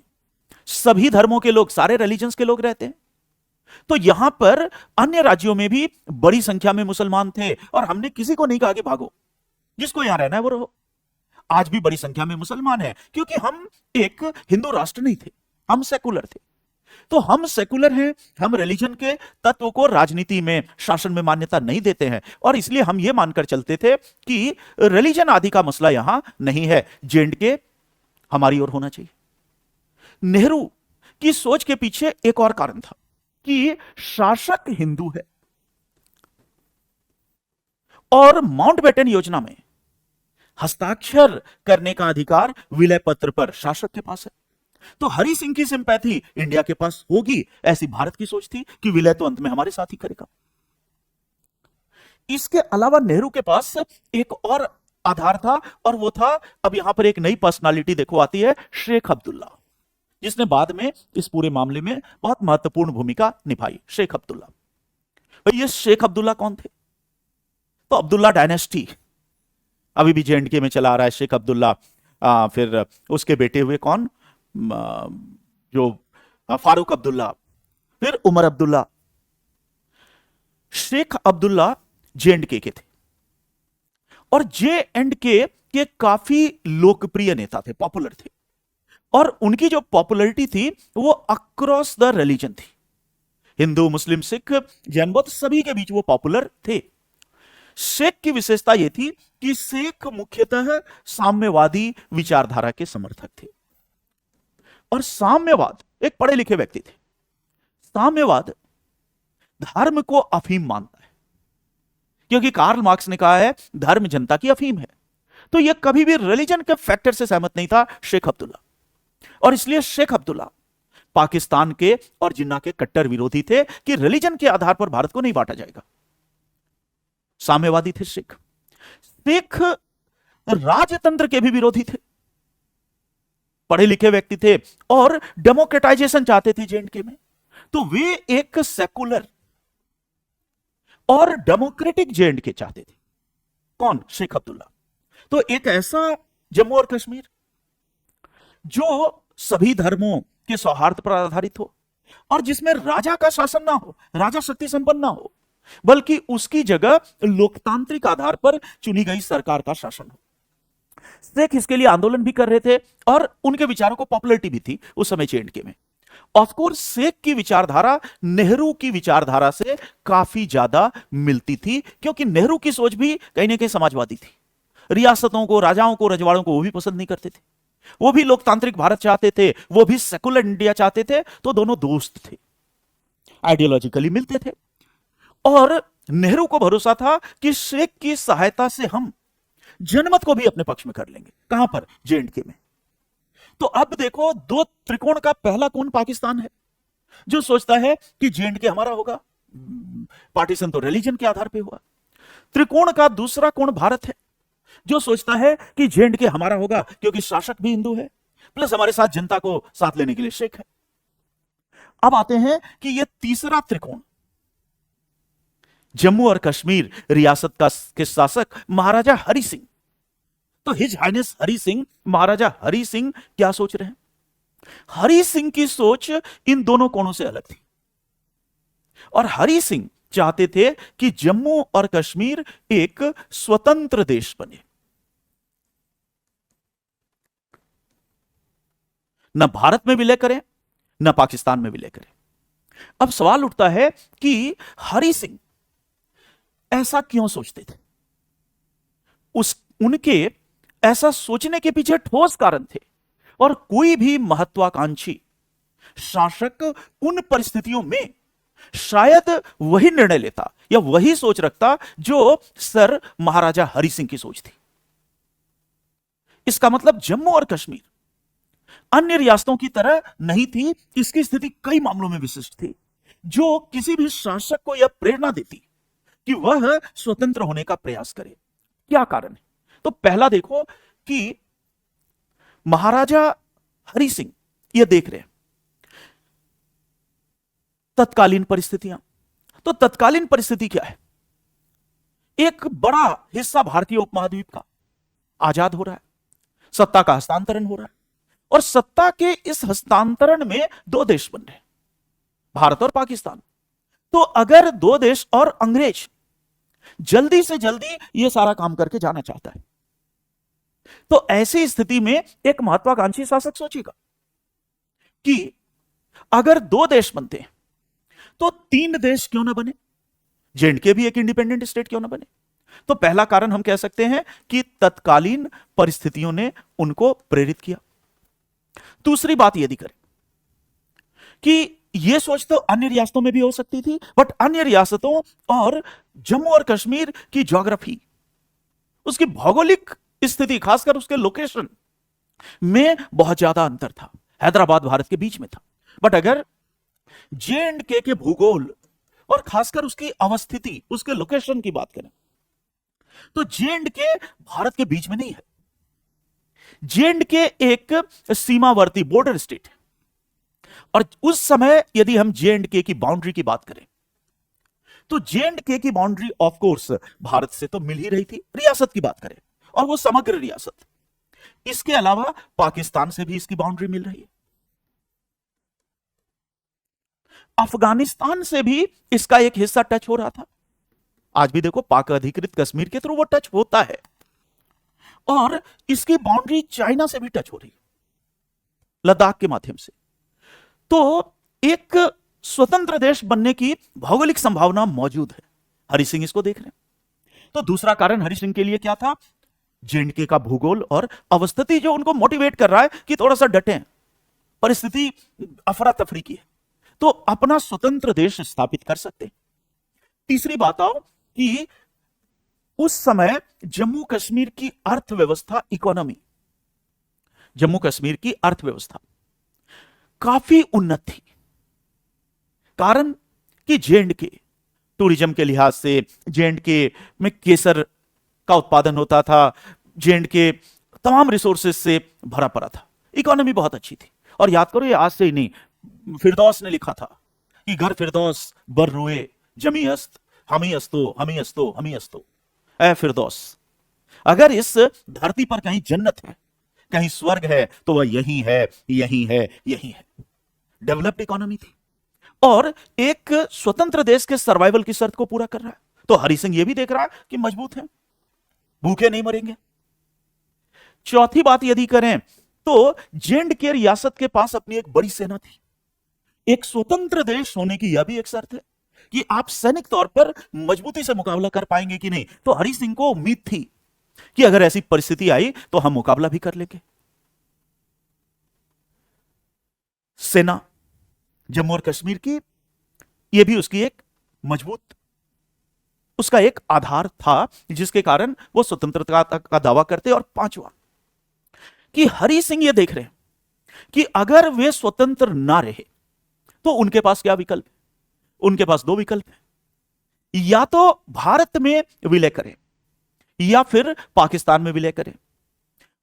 सभी धर्मों के लोग, सारे रिलीजन्स के लोग रहते हैं। तो यहां पर अन्य राज्यों में भी बड़ी संख्या में मुसलमान थे और हमने किसी को नहीं कहा कि भागो, जिसको यहां रहना है वो रहो। आज भी बड़ी संख्या में मुसलमान हैं क्योंकि हम एक हिंदू राष्ट्र नहीं थे, हम सेकुलर थे। तो हम सेकुलर हैं, हम रिलीजन के तत्व को राजनीति में, शासन में मान्यता नहीं देते हैं और इसलिए हम यह मानकर चलते थे कि रिलीजन आदि का मसला यहां नहीं है, J&K हमारी ओर होना चाहिए। नेहरू की सोच के पीछे एक और कारण था कि शासक हिंदू है और माउंटबेटन योजना में हस्ताक्षर करने का अधिकार विलय पत्र पर शासक के पास है। तो हरि सिंह की सिंपैथी इंडिया के पास होगी, ऐसी भारत की सोच थी कि विलय तो अंत में हमारे साथ ही करेगा। इसके अलावा नेहरू के पास एक और आधार था और वो था, अब यहां पर एक नई पर्सनालिटी देखो आती है, शेख अब्दुल्ला, जिसने बाद में इस पूरे मामले में बहुत महत्वपूर्ण भूमिका निभाई। शेख अब्दुल्ला। ये शेख अब्दुल्ला कौन थे? तो अब्दुल्ला डायनेस्टी अभी भी J&K में चला आ रहा है। शेख अब्दुल्ला, फिर उसके बेटे हुए कौन, जो फारूक अब्दुल्ला, फिर उमर अब्दुल्ला। शेख अब्दुल्ला जे.एंड.के थे और जे.एंड.के काफी लोकप्रिय नेता थे, पॉपुलर थे। और उनकी जो पॉपुलैरिटी थी वो अक्रॉस द रिलीजन थी, हिंदू, मुस्लिम, सिख, जैन, बौद्ध सभी के बीच वो पॉपुलर थे। शेख की विशेषता यह थी कि शेख मुख्यतः साम्यवादी विचारधारा के समर्थक थे। और साम्यवाद, एक पढ़े लिखे व्यक्ति थे, साम्यवाद धर्म को अफीम मानता है, क्योंकि कार्ल मार्क्स ने कहा है धर्म जनता की अफीम है। तो यह कभी भी रिलीजन के फैक्टर से सहमत नहीं था शेख अब्दुल्ला, और इसलिए शेख अब्दुल्ला पाकिस्तान के और जिन्ना के कट्टर विरोधी थे कि रिलीजन के आधार पर भारत को नहीं बांटा जाएगा। साम्यवादी थे शेख। शेख राजतंत्र के भी विरोधी थे, पढ़े लिखे व्यक्ति थे और डेमोक्रेटाइजेशन चाहते थे जे.एंड.के में। तो वे एक सेकुलर और डेमोक्रेटिक जे.एंड.के चाहते थे। कौन? शेख अब्दुल्ला। तो एक ऐसा जम्मू और कश्मीर जो सभी धर्मों के सौहार्द पर आधारित हो और जिसमें राजा का शासन ना हो, राजा शक्ति संपन्न ना हो, बल्कि उसकी जगह लोकतांत्रिक आधार पर चुनी गई सरकार का शासन हो। शेख इसके लिए आंदोलन भी कर रहे थे और उनके विचारों को पॉपुलैरिटी भी थी उस समय जे.एंड.के में। ऑफ कोर्स शेख की विचारधारा नेहरू की विचारधारा से काफी ज्यादा मिलती थी, क्योंकि नेहरू की सोच भी कहीं ना कहीं समाजवादी थी। रियासतों को, राजाओं को, रजवाड़ों को वो भी पसंद नहीं करते थे, वो भी लोकतांत्रिक भारत चाहते थे, वो भी सेकुलर इंडिया चाहते थे। तो दोनों दोस्त थे, आइडियोलॉजिकली मिलते थे। और नेहरू को भरोसा था कि शेख की सहायता से हम जनमत को भी अपने पक्ष में कर लेंगे। कहां पर? जे.एंड.के में। तो अब देखो, दो त्रिकोण का पहला कोण पाकिस्तान है, जो सोचता है कि जे.एंड.के हमारा होगा। पार्टीशन तो रिलीजन के आधार पर हुआ। त्रिकोण का दूसरा कोण भारत है, जो सोचता है कि जे.एंड.के हमारा होगा क्योंकि शासक भी हिंदू है, प्लस हमारे साथ जनता को साथ लेने के लिए शेख है। अब आते हैं कि यह तीसरा त्रिकोण, जम्मू और कश्मीर रियासत के शासक महाराजा हरि सिंह। तो हिज हाइनेस हरि सिंह, महाराजा हरि सिंह क्या सोच रहे हैं? हरि सिंह की सोच इन दोनों कोणों से अलग थी, और हरि सिंह चाहते थे कि जम्मू और कश्मीर एक स्वतंत्र देश बने, न भारत में विलय करें न पाकिस्तान में विलय करें। अब सवाल उठता है कि हरि सिंह ऐसा क्यों सोचते थे? उनके ऐसा सोचने के पीछे ठोस कारण थे, और कोई भी महत्वाकांक्षी शासक उन परिस्थितियों में शायद वही निर्णय लेता या वही सोच रखता जो सर महाराजा हरि सिंह की सोच थी। इसका मतलब जम्मू और कश्मीर अन्य रियासतों की तरह नहीं थी, इसकी स्थिति कई मामलों में विशिष्ट थी, जो किसी भी शासक को यह प्रेरणा देती कि वह स्वतंत्र होने का प्रयास करे। क्या कारण है? तो पहला देखो कि महाराजा हरि सिंह यह देख रहे हैं तत्कालीन परिस्थितियां। तो तत्कालीन परिस्थिति क्या है? एक बड़ा हिस्सा भारतीय उपमहाद्वीप का आजाद हो रहा है, सत्ता का हस्तांतरण हो रहा है, और सत्ता के इस हस्तांतरण में दो देश बन रहे हैं, भारत और पाकिस्तान। तो अगर दो देश और अंग्रेज जल्दी से जल्दी यह सारा काम करके जाना चाहता है, तो ऐसी स्थिति में एक महत्वाकांक्षी शासक सोचेगा कि अगर दो देश बनते हैं तो तीन देश क्यों ना बने, जे.एंड.के भी एक इंडिपेंडेंट स्टेट क्यों ना बने। तो पहला कारण हम कह सकते हैं कि तत्कालीन परिस्थितियों ने उनको प्रेरित किया। दूसरी बात यदि करें कि यह सोच तो अन्य रियासतों में भी हो सकती थी, बट अन्य रियासतों और जम्मू और कश्मीर की ज्योग्राफी, उसकी भौगोलिक स्थिति, खासकर उसके लोकेशन में बहुत ज्यादा अंतर था। हैदराबाद भारत के बीच में था, बट अगर जे.एंड.के के भूगोल और खासकर उसकी अवस्थिति, उसके लोकेशन की बात करें, तो जे.एंड.के भारत के बीच में नहीं है। जे.एंड.के एक सीमावर्ती बॉर्डर स्टेट है, और उस समय यदि हम जे.एंड.के की बाउंड्री की बात करें तो जे.एंड.के की बाउंड्री ऑफ कोर्स भारत से तो मिल ही रही थी, रियासत की बात करें, और वो समग्र रियासत। इसके अलावा पाकिस्तान से भी इसकी बाउंड्री मिल रही है। अफगानिस्तान से भी इसका एक हिस्सा टच हो रहा था। आज भी देखो पाक अधिकृत कश्मीर के थ्रू वो टच होता है, और इसकी बाउंड्री चाइना से भी टच हो रही है, लद्दाख के माध्यम से। तो एक स्वतंत्र देश बनने की भौगोलिक संभावना मौजूद है। हरि सिंह इसको देख रहे हैं। तो दूसरा कारण हरि सिंह के लिए क्या था? जेएंडके का भूगोल और अवस्थिति जो उनको मोटिवेट कर रहा है कि थोड़ा सा डटे, परिस्थिति अफरा तफरी की है, तो अपना स्वतंत्र देश स्थापित कर सकते। तीसरी बात आओ कि उस समय जम्मू कश्मीर की अर्थव्यवस्था, इकोनॉमी, जम्मू कश्मीर की अर्थव्यवस्था काफी उन्नत थी। कारण कि जेएंडके टूरिज्म के लिहाज से, जेएंडके में केसर का उत्पादन होता था, जेएंडके तमाम रिसोर्सेज से भरा पड़ा था, इकोनॉमी बहुत अच्छी थी। और याद करो, ये आज से ही नहीं, फिरदौस ने लिखा था कि घर फिरदौस बर रोए जमी अस्त, हमी अस्तो हमी अस्तो हमी अस्तो। ऐ फिरदौस, अगर इस धरती पर कहीं जन्नत है, कहीं स्वर्ग है, तो वह यही है, यही है, यही है। डेवलप्ड इकोनॉमी थी और एक स्वतंत्र देश के सर्वाइवल की शर्त को पूरा कर रहा है। तो हरि सिंह यह भी देख रहा है कि मजबूत है, भूखे नहीं मरेंगे। चौथी बात यदि करें तो जेएंडके रियासत के पास अपनी एक बड़ी सेना थी। एक स्वतंत्र देश होने की यह भी एक शर्त है कि आप सैनिक तौर पर मजबूती से मुकाबला कर पाएंगे कि नहीं। तो हरि सिंह को उम्मीद थी कि अगर ऐसी परिस्थिति आई तो हम मुकाबला भी कर लेंगे। सेना जम्मू और कश्मीर की, यह भी उसकी एक मजबूत, उसका एक आधार था जिसके कारण वो स्वतंत्रता का दावा करते। और पांचवा कि हरि सिंह ये देख रहे हैं कि अगर वे स्वतंत्र ना रहे तो उनके पास क्या विकल्प है? उनके पास दो विकल्प है, या तो भारत में विलय करें या फिर पाकिस्तान में विलय करें।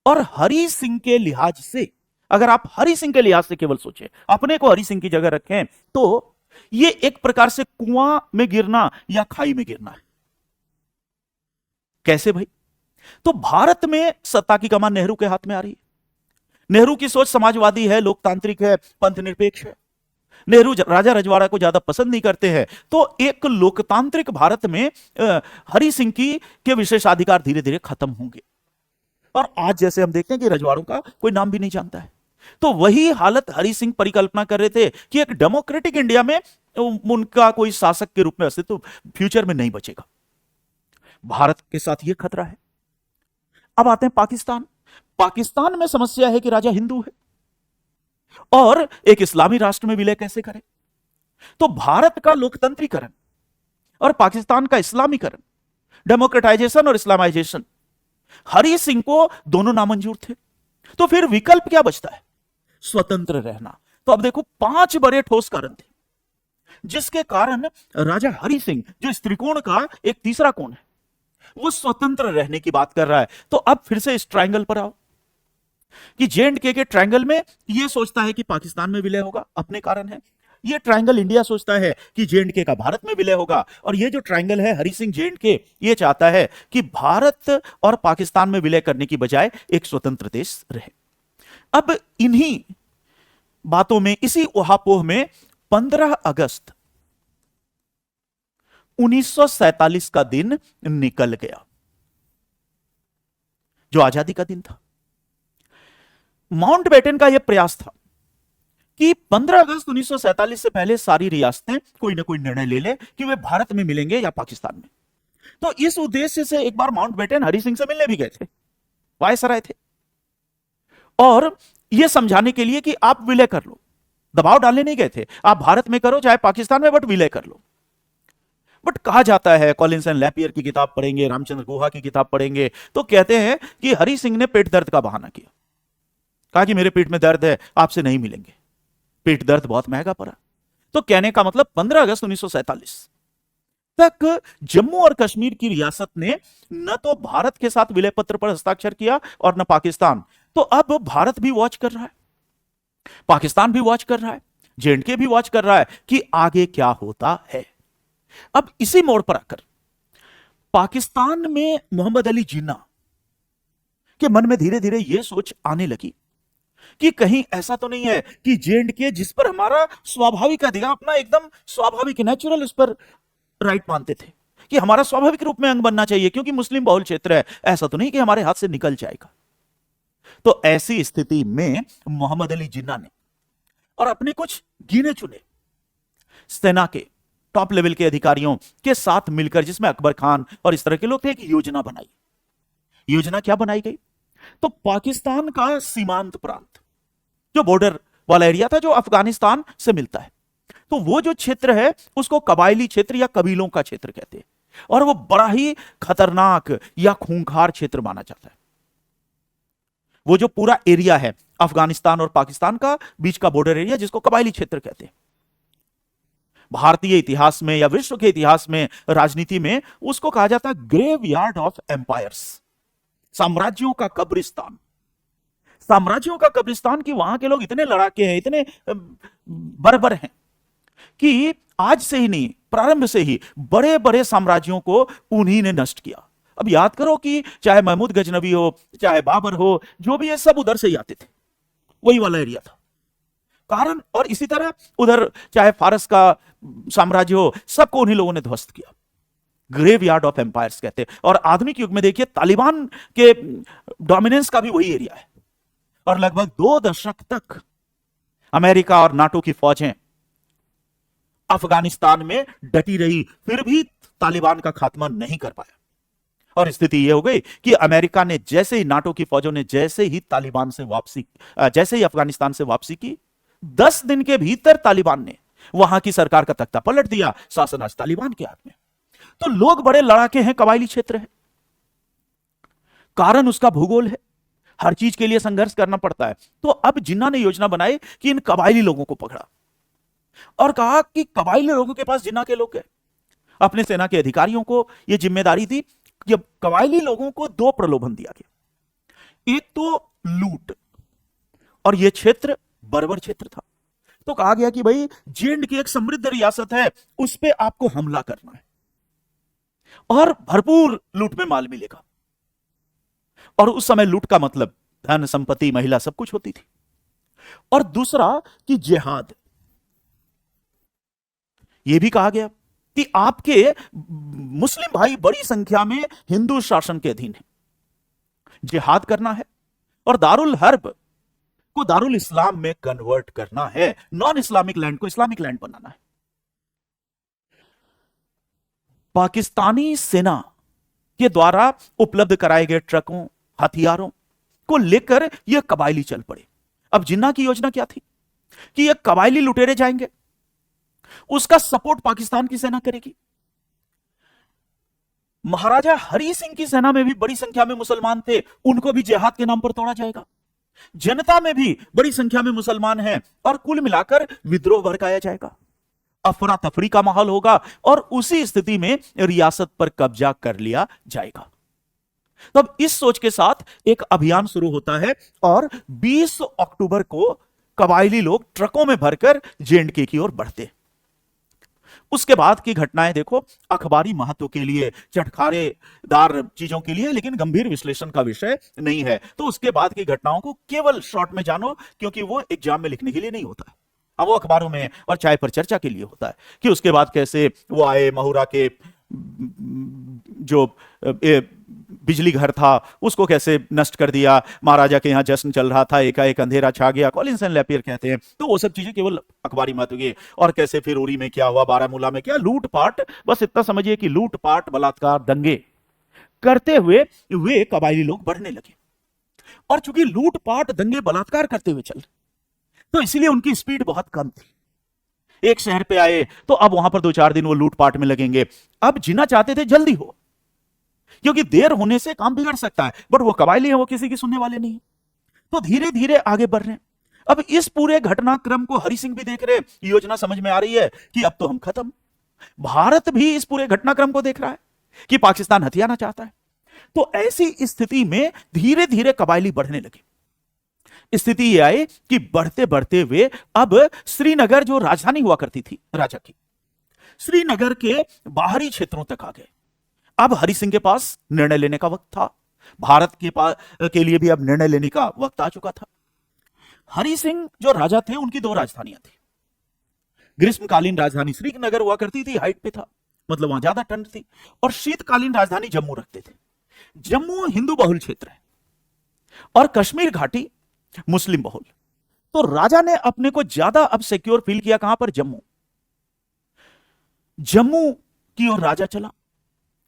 और हरि सिंह के लिहाज से, अगर आप हरि सिंह के लिहाज से केवल सोचें, अपने को हरि सिंह की जगह रखें, तो यह एक प्रकार से कुआं में गिरना या खाई में गिरना है। कैसे भाई? तो भारत में सत्ता की कमान नेहरू के हाथ में आ रही है। नेहरू की सोच समाजवादी है, लोकतांत्रिक है, पंथ निरपेक्ष है। नेहरू राजा रजवाड़ा को ज्यादा पसंद नहीं करते हैं। तो एक लोकतांत्रिक भारत में हरि सिंह की के विशेषाधिकार धीरे धीरे खत्म होंगे। और आज जैसे हम देखते हैं कि रजवाड़ों का कोई नाम भी नहीं जानता है। तो वही हालत हरि सिंह परिकल्पना कर रहे थे कि एक डेमोक्रेटिक इंडिया में उनका कोई शासक के रूप में अस्तित्व फ्यूचर में नहीं बचेगा। भारत के साथ यह खतरा है। अब आते हैं पाकिस्तान। पाकिस्तान में समस्या है कि राजा हिंदू है और एक इस्लामी राष्ट्र में विलय कैसे करें? तो भारत का लोकतंत्रीकरण और पाकिस्तान का इस्लामीकरण, डेमोक्रेटाइजेशन और इस्लामाइजेशन, हरि सिंह को दोनों नामंजूर थे। तो फिर विकल्प क्या बचता है? स्वतंत्र रहना। तो अब देखो, 5 बड़े ठोस कारण थे जिसके कारण राजा हरि सिंह, जो इस त्रिकोण का एक तीसरा कोण है, वो स्वतंत्र रहने की बात कर रहा है। तो अब फिर से इस ट्रायंगल पर आओ कि जेएंडके के ट्रायंगल में यह सोचता है कि पाकिस्तान में विलय होगा, अपने कारण है। यह ट्रायंगल इंडिया सोचता है कि जेएंडके का भारत में विलय होगा। और यह जो ट्रायंगल है हरि सिंह जेएंडके, यह चाहता है कि भारत और पाकिस्तान में विलय करने की बजाय एक स्वतंत्र देश रहे। अब इन्हीं बातों में, इसी उहापोह में 15 अगस्त 1947 का दिन निकल गया, जो आजादी का दिन था। माउंटबेटन का यह प्रयास था कि 15 अगस्त 1947 से पहले सारी रियासतें कोई ना कोई निर्णय ले ले कि वे भारत में मिलेंगे या पाकिस्तान में। तो इस उद्देश्य से एक बार माउंटबेटन हरि सिंह से मिलने भी गए थे, वायसराय थे, और यह समझाने के लिए कि आप विलय कर लो। दबाव डालने नहीं गए थे, आप भारत में करो चाहे पाकिस्तान में, बट विलय कर लो। बट कहा जाता है, कॉलिंस एंड लैपियर की किताब पढ़ेंगे, रामचंद्र गुहा की किताब पढ़ेंगे, तो कहते हैं कि हरि सिंह ने पेट दर्द का बहाना किया, कहा कि मेरे पेट में दर्द है, आपसे नहीं मिलेंगे, पेट दर्द बहुत महंगा पड़ा। तो कहने का मतलब 15 अगस्त 1947 तक जम्मू और कश्मीर की रियासत ने न तो भारत के साथ विलय पत्र पर हस्ताक्षर किया और न पाकिस्तान। तो अब भारत भी वॉच कर रहा है, पाकिस्तान भी वॉच कर रहा है, जेएंडके भी वॉच कर रहा है कि आगे क्या होता है। अब इसी मोड़ पर आकर पाकिस्तान में मोहम्मद अली जिन्ना के मन में धीरे धीरे यह सोच आने लगी कि कहीं ऐसा तो नहीं है कि जे एंड के, जिस पर हमारा स्वाभाविक अधिकार, अपना एकदम स्वाभाविक नेचुरल उस पर राइट मानते थे कि हमारा स्वाभाविक रूप में अंग बनना चाहिए क्योंकि मुस्लिम बहुल क्षेत्र है, ऐसा तो नहीं कि हमारे हाथ से निकल जाएगा। तो ऐसी स्थिति में मोहम्मद अली जिन्ना ने और अपने कुछ गिने चुने सेना के टॉप लेवल के अधिकारियों के साथ मिलकर, जिसमें अकबर खान और इस तरह के लोग थे, एक योजना बनाई। योजना क्या बनाई गई? तो पाकिस्तान का सीमांत प्रांत, जो बॉर्डर वाला एरिया था, जो अफगानिस्तान से मिलता है, तो वो जो क्षेत्र है उसको कबायली क्षेत्र या कबीलों का क्षेत्र कहते हैं, और वो बड़ा ही खतरनाक या खूंखार क्षेत्र माना जाता है। वो जो पूरा एरिया है अफगानिस्तान और पाकिस्तान का बीच का बॉर्डर एरिया, जिसको कबायली क्षेत्र कहते हैं, भारतीय इतिहास में या विश्व के इतिहास में, राजनीति में उसको कहा जाता है ग्रेवयार्ड ऑफ एम्पायर्स, साम्राज्यों का कब्रिस्तान। साम्राज्यों का कब्रिस्तान की वहां के लोग इतने लड़ाके हैं, इतने बर्बर हैं कि आज से ही नहीं, प्रारंभ से ही बड़े बड़े साम्राज्यों को उन्हीं ने नष्ट किया। अब याद करो कि चाहे महमूद गजनवी हो, चाहे बाबर हो, जो भी है सब उधर से ही आते थे, वही वाला एरिया था कारण। और इसी तरह उधर चाहे फारस का साम्राज्य हो, सबको उन्हीं लोगों ने ध्वस्त किया। ग्रेवयार्ड ऑफ एम्पायर्स कहते हैं। और आधुनिक युग में देखिए तालिबान के डोमिनेंस का भी वही एरिया है, और लगभग 2 दशक तक अमेरिका और नाटो की फौजें अफगानिस्तान में डटी रही, फिर भी तालिबान का खात्मा नहीं कर पाया। और स्थिति यह हो गई कि अमेरिका ने जैसे ही, नाटो की फौजों ने जैसे ही तालिबान से वापसी, जैसे ही अफगानिस्तान से वापसी की, 10 दिन के भीतर तालिबान ने वहां की सरकार का तख्ता पलट दिया, शासन आज तालिबान के हाथ में। तो लोग बड़े लड़ाके हैं, कबायली क्षेत्र है, कारण उसका भूगोल है, हर चीज के लिए संघर्ष करना पड़ता है। तो अब जिन्ना ने योजना बनाई कि इन कबायली लोगों को पकड़ा और कहा कि कबायली लोगों के पास जिन्ना के लोग गए, अपने सेना के अधिकारियों को यह जिम्मेदारी दी कि अब कबायली लोगों को 2 प्रलोभन दिया गया। एक तो लूट, और यह क्षेत्र बर्बर क्षेत्र था, तो कहा गया कि भाई जे की एक समृद्ध रियासत है, उस पर आपको हमला करना है और भरपूर लूट में माल मिलेगा। और उस समय लूट का मतलब धन संपत्ति, महिला, सब कुछ होती थी। और दूसरा कि जिहाद, यह भी कहा गया कि आपके मुस्लिम भाई बड़ी संख्या में हिंदू शासन के अधीन है, जिहाद करना है और दारुल हर्ब को दारुल इस्लाम में कन्वर्ट करना है, नॉन इस्लामिक लैंड को इस्लामिक लैंड बनाना है। पाकिस्तानी सेना के द्वारा उपलब्ध कराए गए ट्रकों, हथियारों को लेकर यह कबायली चल पड़े। अब जिन्ना की योजना क्या थी कि यह कबायली लुटेरे जाएंगे, उसका सपोर्ट पाकिस्तान की सेना करेगी। महाराजा हरि सिंह की सेना में भी बड़ी संख्या में मुसलमान थे, उनको भी जिहाद के नाम पर तोड़ा जाएगा। जनता में भी बड़ी संख्या में मुसलमान हैं, और कुल मिलाकर विद्रोह भड़काया जाएगा, अफरा तफरी का माहौल होगा, और उसी स्थिति में रियासत पर कब्जा कर लिया जाएगा। तब इस सोच के साथ एक अभियान शुरू होता है, और 20 अक्टूबर को कबायली लोग ट्रकों में भरकर जे&के की ओर बढ़ते। उसके बाद की घटनाएं देखो, अखबारी महत्व के लिए, चटखारेदार चीजों के लिए, लेकिन गंभीर विश्लेषण का विषय नहीं है। तो उसके बाद की घटनाओं को केवल शॉर्ट में जानो, क्योंकि वो एग्जाम में लिखने के लिए नहीं होता है, अब वो अखबारों में और चाय पर चर्चा के लिए होता है कि उसके बाद कैसे वो आए, महुरा के जो बिजली घर था उसको कैसे नष्ट कर दिया, महाराजा के यहां जश्न चल रहा था, एकाएक अंधेरा छा गया, कॉलिंस एंड लैपियर कहते हैं। तो वो सब चीजें केवल अखबारी महत्व की। और कैसे फिर उरी में क्या हुआ, बारामूला में क्या लूटपाट, बस इतना समझिए कि लूटपाट, बलात्कार, दंगे करते हुए वे कबायली लोग बढ़ने लगे। और चूंकि लूटपाट, दंगे, बलात्कार करते हुए चल, तो इसलिए उनकी स्पीड बहुत कम थी। एक शहर पे आए तो अब वहां पर 2-4 दिन वो लूटपाट में लगेंगे। अब जिन्ना चाहते थे जल्दी हो, क्योंकि देर होने से काम बिगड़ सकता है, बट वो कबायली है, वो किसी की सुनने वाले नहीं, तो धीरे धीरे आगे बढ़ रहे हैं। अब इस पूरे घटनाक्रम को हरि सिंह भी देख रहे, योजना समझ में आ रही है कि अब तो हम खत्म। भारत भी इस पूरे घटनाक्रम को देख रहा है कि पाकिस्तान हथियाना चाहता है। तो ऐसी स्थिति में धीरे धीरे कबायली बढ़ने लगी। स्थिति यह आई कि बढ़ते बढ़ते वे अब श्रीनगर, जो राजधानी हुआ करती थी राजा की, श्रीनगर के बाहरी क्षेत्रों तक आ गए। अब हरि सिंह के पास निर्णय लेने का वक्त था, भारत के लिए भी अब निर्णय लेने का वक्त आ चुका था। हरि सिंह जो राजा थे उनकी दो राजधानियां थी। ग्रीष्मकालीन राजधानी श्रीनगर हुआ करती थी, हाइट पे था, मतलब वहां ज्यादा ठंड थी। और शीतकालीन राजधानी जम्मू रखते थे। जम्मू हिंदू बहुल क्षेत्र है और कश्मीर घाटी मुस्लिम बहुल। तो राजा ने अपने को ज्यादा अब सिक्योर फील किया कहां पर? जम्मू। जम्मू की ओर राजा चला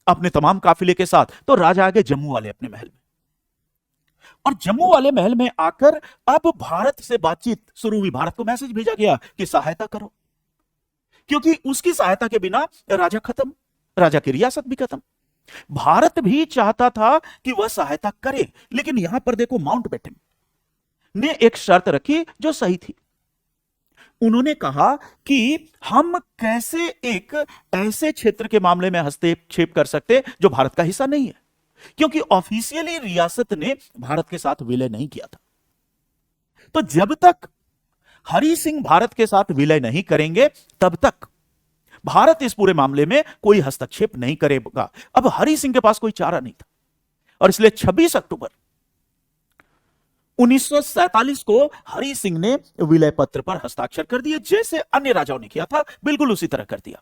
अपने तमाम काफिले के साथ। तो राजा आ गए जम्मू वाले अपने महल में, और जम्मू वाले महल में आकर अब भारत से बातचीत शुरू हुई। भारत को मैसेज भेजा गया कि सहायता करो, क्योंकि उसकी सहायता के बिना राजा खत्म, राजा की रियासत भी खत्म। भारत भी चाहता था कि वह सहायता करे, लेकिन यहां पर देखो माउंटबेटन ने एक शर्त रखी जो सही थी। उन्होंने कहा कि हम कैसे एक ऐसे क्षेत्र के मामले में हस्तक्षेप कर सकते जो भारत का हिस्सा नहीं है, क्योंकि ऑफिशियली रियासत ने भारत के साथ विलय नहीं किया था। तो जब तक हरि सिंह भारत के साथ विलय नहीं करेंगे तब तक भारत इस पूरे मामले में कोई हस्तक्षेप नहीं करेगा। अब हरि सिंह के पास कोई चारा नहीं था, और इसलिए 26 अक्टूबर 1947 को हरि सिंह ने विलय पत्र पर हस्ताक्षर कर दिए, जैसे अन्य राजाओं ने किया था, बिल्कुल उसी तरह कर दिया।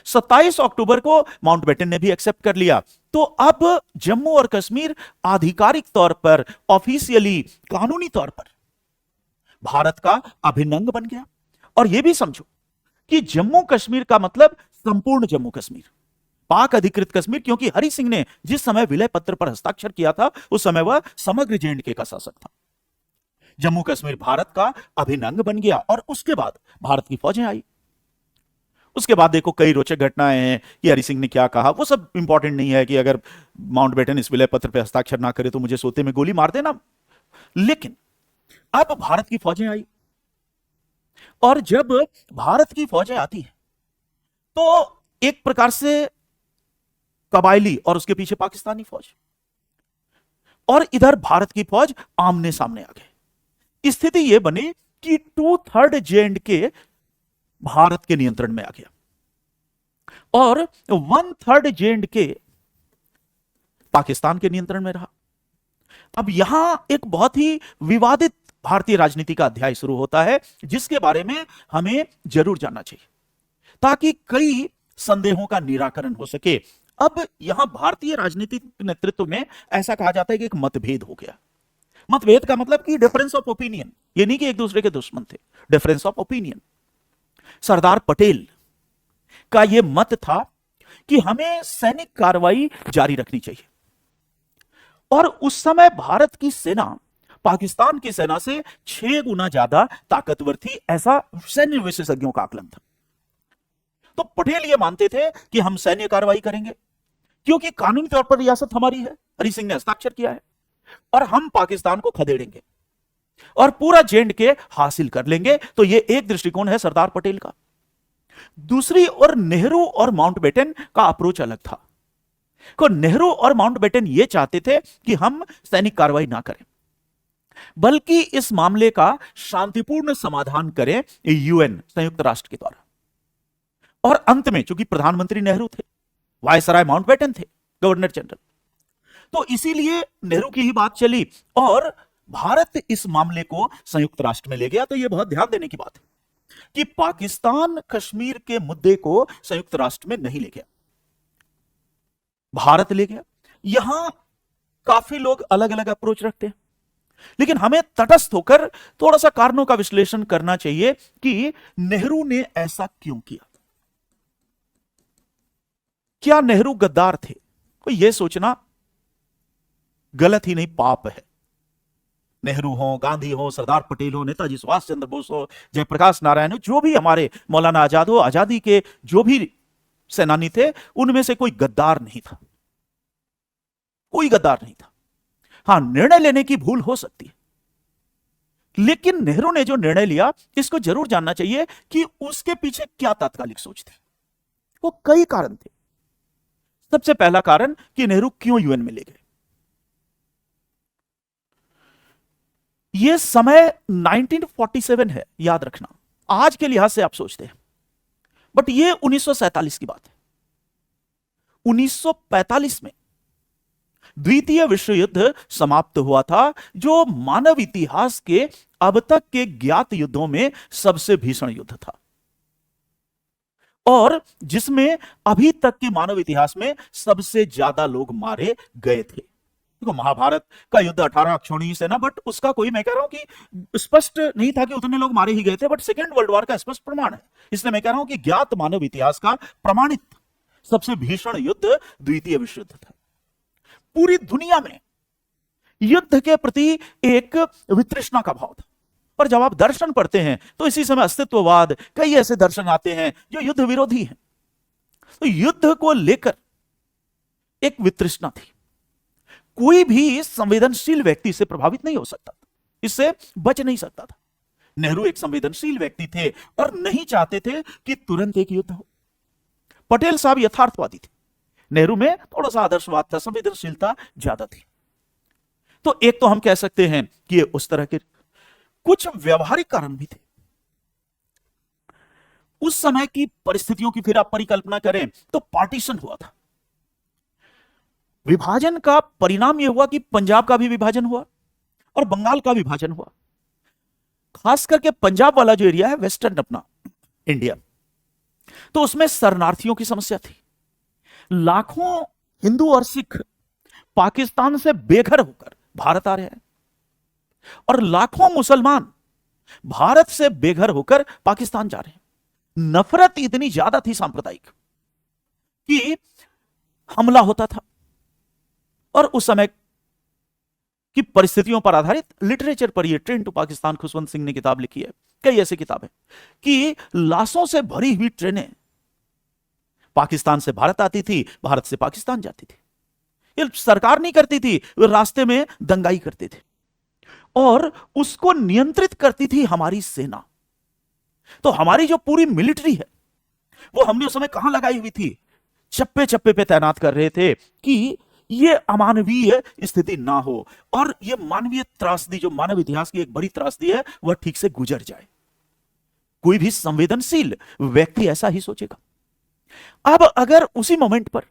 27 अक्टूबर को माउंटबेटन ने भी एक्सेप्ट कर लिया। तो अब जम्मू और कश्मीर आधिकारिक तौर पर, ऑफिशियली, कानूनी तौर पर भारत का अभिन्न अंग बन गया। और यह भी समझो कि जम्मू कश्मीर का मतलब संपूर्ण जम्मू कश्मीर, पाक अधिकृत कश्मीर, क्योंकि हरि सिंह ने जिस समय विलय पत्र पर हस्ताक्षर किया था उस समय वह समग्र जे.एंड.के का शासक था। जम्मू कश्मीर भारत का अभिन्न अंग बन गया, और उसके बाद भारत की फौजें आई। उसके बाद देखो कई रोचक घटनाएं हैं कि हरि सिंह ने क्या कहा, वो सब इंपॉर्टेंट नहीं है कि अगर माउंटबेटन इस विलय पत्र पर हस्ताक्षर ना करे तो मुझे सोते में गोली मार देना। लेकिन अब भारत की फौजें आई, और जब भारत की फौजें आती हैं तो एक प्रकार से कबायली और उसके पीछे पाकिस्तानी फौज, और इधर भारत की फौज आमने सामने आ गए। स्थिति यह बनी कि 2/3 जे.एंड.के भारत के नियंत्रण में आ गया, और 1/3 जे.एंड.के पाकिस्तान के नियंत्रण में रहा। अब यहां एक बहुत ही विवादित भारतीय राजनीति का अध्याय शुरू होता है, जिसके बारे में हमें जरूर जानना चाहिए ताकि कई संदेहों का निराकरण हो सके। अब यहां भारतीय राजनीतिक नेतृत्व में ऐसा कहा जाता है कि एक मतभेद हो गया। मतभेद का मतलब कि डिफरेंस ऑफ ओपिनियन, ये नहीं कि एक दूसरे के दुश्मन थे, difference of opinion. Sardar Patel का यह मत था कि हमें सैनिक कार्रवाई जारी रखनी चाहिए, और उस समय भारत की सेना पाकिस्तान की सेना से 6 गुना ज्यादा ताकतवर थी, ऐसा सैन्य विशेषज्ञों का आकलन था। तो पटेल ये मानते थे कि हम सैन्य कार्रवाई करेंगे, क्योंकि कानूनी तौर पर रियासत हमारी है, हरि सिंह ने हस्ताक्षर किया है, और हम पाकिस्तान को खदेड़ेंगे और पूरा जे.एंड.के हासिल कर लेंगे। तो यह एक दृष्टिकोण है सरदार पटेल का। दूसरी ओर नेहरू और माउंटबेटन का अप्रोच अलग था। को नेहरू और माउंटबेटन यह चाहते थे कि हम सैनिक कार्रवाई ना करें, बल्कि इस मामले का शांतिपूर्ण समाधान करें यूएन, संयुक्त राष्ट्र के द्वारा। और अंत में चूंकि प्रधानमंत्री नेहरू थे, वायसराय माउंटबेटन थे, गवर्नर जनरल, तो इसीलिए नेहरू की ही बात चली और भारत इस मामले को संयुक्त राष्ट्र में ले गया। तो यह बहुत ध्यान देने की बात है कि पाकिस्तान कश्मीर के मुद्दे को संयुक्त राष्ट्र में नहीं ले गया, भारत ले गया। यहां काफी लोग अलग अलग अप्रोच रखते हैं, लेकिन हमें तटस्थ होकर थोड़ा सा कारणों का विश्लेषण करना चाहिए कि नेहरू ने ऐसा क्यों किया। क्या नेहरू गद्दार थे? कोई यह सोचना गलत ही नहीं, पाप है। नेहरू हो, गांधी हो, सरदार पटेल हो, नेताजी सुभाष चंद्र बोस हो, जयप्रकाश नारायण हो, जो भी हमारे मौलाना आजाद हो, आजादी के जो भी सेनानी थे, उनमें से कोई गद्दार नहीं था, कोई गद्दार नहीं था। हां, निर्णय लेने की भूल हो सकती है, लेकिन नेहरू ने जो निर्णय लिया इसको जरूर जानना चाहिए कि उसके पीछे क्या तात्कालिक सोच थी। वो कई कारण थे। सबसे पहला कारण कि नेहरू क्यों यूएन में ले गए। यह समय 1947 है, याद रखना। आज के लिहाज से आप सोचते हैं, बट यह 1947 की बात है। 1945 में द्वितीय विश्व युद्ध समाप्त हुआ था, जो मानव इतिहास के अब तक के ज्ञात युद्धों में सबसे भीषण युद्ध था और जिसमें अभी तक के मानव इतिहास में सबसे ज्यादा लोग मारे गए थे। देखो, महाभारत का युद्ध 18 अक्षौहिणी सेना, बट उसका कोई, मैं कह रहा हूं कि स्पष्ट नहीं था कि उतने लोग मारे ही गए थे, बट सेकेंड वर्ल्ड वॉर का स्पष्ट प्रमाण है। इसलिए मैं कह रहा हूं कि ज्ञात मानव इतिहास का प्रमाणित सबसे भीषण युद्ध द्वितीय विश्व युद्ध था। पूरी दुनिया में युद्ध के प्रति एक वितृष्णा का भाव था, पर जब आप दर्शन पढ़ते हैं तो इसी समय अस्तित्ववाद, कई ऐसे दर्शन आते हैं जो युद्ध विरोधी हैं। तो युद्ध को लेकर एक वितृष्णा थी। कोई भी संवेदनशील व्यक्ति इससे प्रभावित नहीं हो सकता था, इससे बच नहीं सकता था। नेहरू एक संवेदनशील व्यक्ति थे और नहीं चाहते थे कि तुरंत एक युद्ध हो। पटेल साहब यथार्थवादी थे, नेहरू में थोड़ा सा आदर्शवाद था, संवेदनशीलता ज्यादा थी। तो एक तो हम कह सकते हैं कि ये उस तरह के कुछ व्यवहारिक कारण भी थे। उस समय की परिस्थितियों की फिर आप परिकल्पना करें तो पार्टीशन हुआ था। विभाजन का परिणाम यह हुआ कि पंजाब का भी विभाजन हुआ और बंगाल का विभाजन हुआ। खास करके पंजाब वाला जो एरिया है, वेस्टर्न अपना इंडिया, तो उसमें शरणार्थियों की समस्या थी। लाखों हिंदू और सिख पाकिस्तान से बेघर होकर भारत आ रहे हैं और लाखों मुसलमान भारत से बेघर होकर पाकिस्तान जा रहे हैं। नफरत इतनी ज्यादा थी सांप्रदायिक कि हमला होता था। और उस समय की परिस्थितियों पर आधारित लिटरेचर पर यह ट्रेन टू पाकिस्तान, खुशवंत सिंह ने किताब लिखी है, कई ऐसी किताबें कि लाशों से भरी हुई ट्रेनें पाकिस्तान से भारत आती थी, भारत से पाकिस्तान जाती थी। ये सरकार नहीं करती थी, वे रास्ते में दंगाई करते थे और उसको नियंत्रित करती थी हमारी सेना। तो हमारी जो पूरी मिलिट्री है वो हमने उस समय कहां लगाई हुई थी, चप्पे चप्पे पे तैनात कर रहे थे कि ये अमानवीय स्थिति ना हो और ये मानवीय त्रासदी, जो मानव इतिहास की एक बड़ी त्रासदी है, वह ठीक से गुजर जाए। कोई भी संवेदनशील व्यक्ति ऐसा ही सोचेगा। अब अगर उसी मोमेंट पर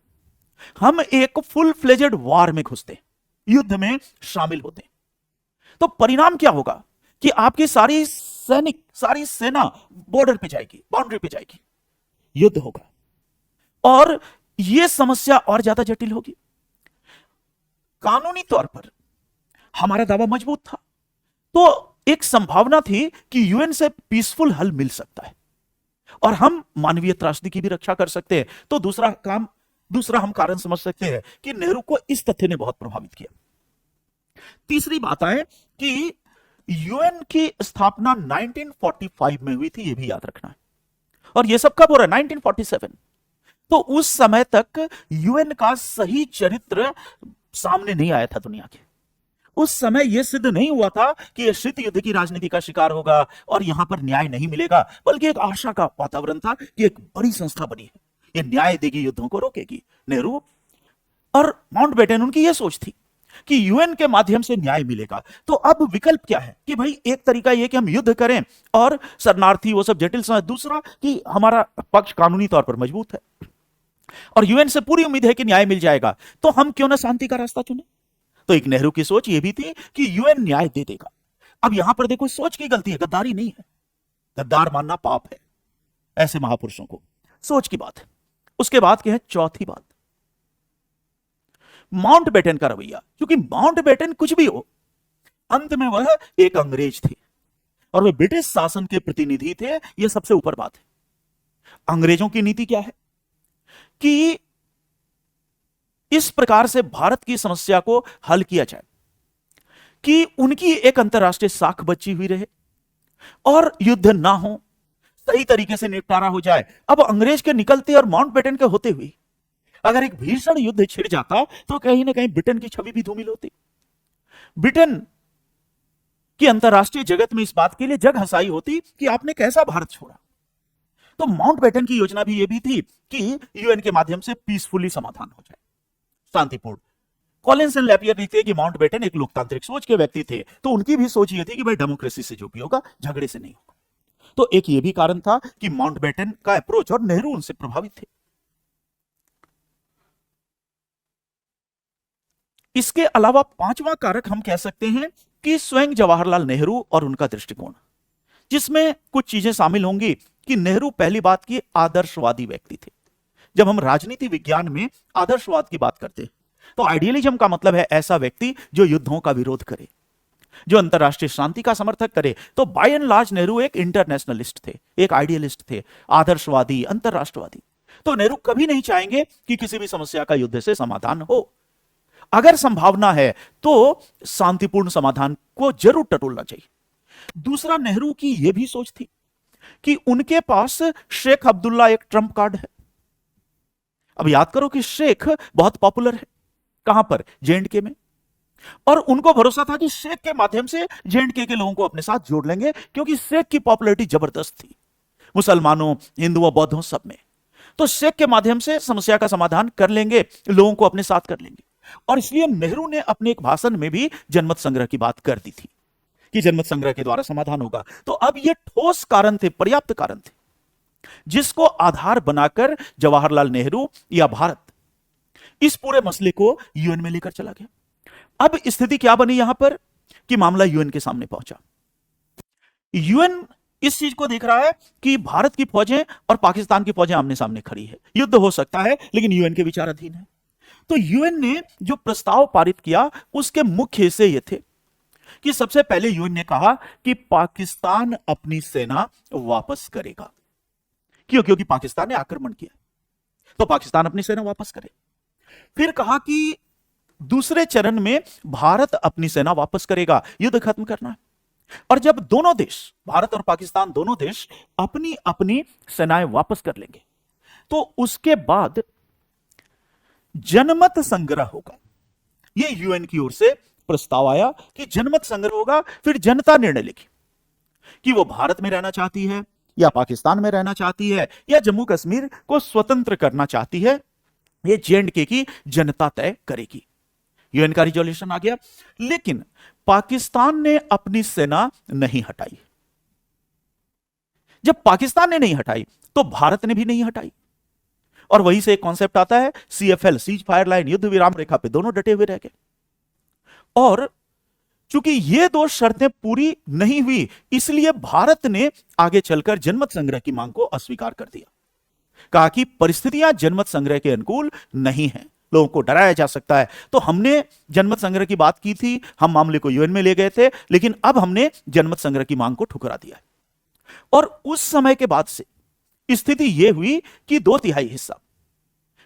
हम एक फुल फ्लेजेड वॉर में घुसते, युद्ध में शामिल होते, तो परिणाम क्या होगा कि आपकी सारी सैनिक, सारी सेना बॉर्डर पे जाएगी, बाउंड्री पे जाएगी, युद्ध होगा और यह समस्या और ज्यादा जटिल होगी। कानूनी तौर पर हमारा दावा मजबूत था, तो एक संभावना थी कि यूएन से पीसफुल हल मिल सकता है और हम मानवीय त्रासदी की भी रक्षा कर सकते हैं। तो दूसरा हम कारण समझ सकते हैं कि नेहरू को इस तथ्य ने बहुत प्रभावित किया। तीसरी बात है कि यूएन की स्थापना 1945 में हुई थी, यह भी याद रखना है। और यह सब कब हो रहा है? 1947। तो उस समय तक यूएन का सही चरित्र सामने नहीं आया था दुनिया के। उस समय यह सिद्ध नहीं हुआ था कि यह शीत युद्ध की राजनीति का शिकार होगा और यहां पर न्याय नहीं मिलेगा, बल्कि एक आशा का वातावरण था कि एक बड़ी संस्था बनी है, यह न्याय देगी, युद्धों को रोकेगी। नेहरू और माउंटबेटन, उनकी यह सोच थी कि यूएन के माध्यम से न्याय मिलेगा। तो अब विकल्प क्या है कि भाई एक तरीका यह कि हम युद्ध करें और शरणार्थी वो सब जटिल समझ, दूसरा कि हमारा पक्ष कानूनी तौर पर मजबूत है और यूएन से पूरी उम्मीद है कि न्याय मिल जाएगा, तो हम क्यों ना शांति का रास्ता चुने। तो एक नेहरू की सोच यह भी थी कि यूएन न्याय दे देगा। अब यहां पर देखो, सोच की गलती है, गद्दारी नहीं है। गद्दार मानना पाप है ऐसे महापुरुषों को, सोच की बात है। उसके बाद क्या है? चौथी बात, माउंटबेटन का रवैया। क्योंकि माउंटबेटन कुछ भी हो, अंत में वह एक अंग्रेज थे और वे ब्रिटिश शासन के प्रतिनिधि थे, यह सबसे ऊपर बात है। अंग्रेजों की नीति क्या है कि इस प्रकार से भारत की समस्या को हल किया जाए कि उनकी एक अंतरराष्ट्रीय साख बची हुई रहे और युद्ध ना हो, सही तरीके से निपटारा हो जाए। अब अंग्रेज के निकलते और माउंटबेटन के होते हुए अगर एक भीषण युद्ध छिड़ जाता तो कहीं ना कहीं ब्रिटेन की छवि भी धूमिल होती। ब्रिटेन की अंतरराष्ट्रीय जगत में इस बात के लिए जग हंसाई होती कि आपने कैसा भारत छोड़ा। तो माउंटबेटन की योजना भी यह भी थी कि यूएन के माध्यम से पीसफुली समाधान हो जाए, शांतिपूर्ण। कॉलिंस एंड लैपियर लिखते हैं कि माउंटबेटन एक लोकतांत्रिक सोच के व्यक्ति थे, तो उनकी भी सोच यह थी कि भाई डेमोक्रेसी से जो भी होगा, झगड़े से नहीं होगा। तो एक यह भी कारण था कि माउंटबेटन का अप्रोच, और नेहरू उनसे प्रभावित थे। इसके अलावा पांचवा कारक हम कह सकते हैं कि स्वयं जवाहरलाल नेहरू और उनका दृष्टिकोण, जिसमें कुछ चीजें शामिल होंगी कि नेहरू पहली बात की आदर्शवादी व्यक्ति थे। जब हम राजनीति विज्ञान में आदर्शवाद की बात करते हैं तो आइडियलिज्म का मतलब है ऐसा व्यक्ति जो युद्धों का विरोध करे, जो अंतरराष्ट्रीय शांति का समर्थक करे। तो बाय एंड लार्ज नेहरू एक इंटरनेशनलिस्ट थे, एक आइडियलिस्ट थे, आदर्शवादी, अंतरराष्ट्रवादी। तो नेहरू कभी नहीं चाहेंगे कि किसी भी समस्या का युद्ध से समाधान हो। अगर संभावना है तो शांतिपूर्ण समाधान को जरूर टटोलना चाहिए। दूसरा, नेहरू की यह भी सोच थी कि उनके पास शेख अब्दुल्ला एक ट्रम्प कार्ड है। अब याद करो कि शेख बहुत पॉपुलर है, कहां पर? जे.एंड.के में। और उनको भरोसा था कि शेख के माध्यम से जे.एंड.के के लोगों को अपने साथ जोड़ लेंगे, क्योंकि शेख की पॉपुलैरिटी जबरदस्त थी मुसलमानों, हिंदुओं, बौद्धों, सब में। तो शेख के माध्यम से समस्या का समाधान कर लेंगे, लोगों को अपने साथ कर लेंगे। और इसलिए नेहरू ने अपने एक भाषण में भी जनमत संग्रह की बात कर दी थी कि जनमत संग्रह के द्वारा समाधान होगा। तो अब ये ठोस कारण थे, पर्याप्त कारण थे, जिसको आधार बनाकर जवाहरलाल नेहरू या भारत इस पूरे मसले को यूएन में लेकर चला गया। अब स्थिति क्या बनी यहां पर कि मामला यूएन के सामने पहुंचा। यूएन इस चीज को देख रहा है कि भारत की फौजें और पाकिस्तान की फौजें आमने सामने खड़ी है, युद्ध हो सकता है, लेकिन यूएन के विचाराधीन है। तो यूएन ने जो प्रस्ताव पारित किया उसके मुख्य हिस्से ये थे कि सबसे पहले यूएन ने कहा कि पाकिस्तान अपनी सेना वापस करेगा। क्यों? क्योंकि पाकिस्तान ने आक्रमण किया, तो पाकिस्तान अपनी सेना वापस करे। फिर कहा कि दूसरे चरण में भारत अपनी सेना वापस करेगा, युद्ध खत्म करना है। और जब दोनों देश, भारत और पाकिस्तान दोनों देश अपनी अपनी सेनाएं वापस कर लेंगे, तो उसके बाद जनमत संग्रह होगा। यह यूएन की ओर से प्रस्ताव आया कि जनमत संग्रह होगा, फिर जनता निर्णय लेगी कि वो भारत में रहना चाहती है या पाकिस्तान में रहना चाहती है या जम्मू कश्मीर को स्वतंत्र करना चाहती है। यह जे.एंड.के की जनता तय करेगी। यूएन का रिजोल्यूशन आ गया, लेकिन पाकिस्तान ने अपनी सेना नहीं हटाई। जब पाकिस्तान ने नहीं हटाई तो भारत ने भी नहीं हटाई। और वहीं से एक कॉन्सेप्ट आता है CFL, सीज फायर लाइन, युद्ध विराम रेखा पे दोनों डटे हुए रह गए। और चूंकि ये दो शर्तें पूरी नहीं हुई, इसलिए भारत ने आगे चलकर जनमत संग्रह की मांग को अस्वीकार कर दिया। कहा कि परिस्थितियां जनमत संग्रह के अनुकूल नहीं है, लोगों को डराया जा सकता है। तो हमने जनमत संग्रह की बात की थी, हम मामले को यूएन में ले गए थे, लेकिन अब हमने जनमत संग्रह की मांग को ठुकरा दिया है। और उस समय के बाद से स्थिति यह हुई कि 2/3 हिस्सा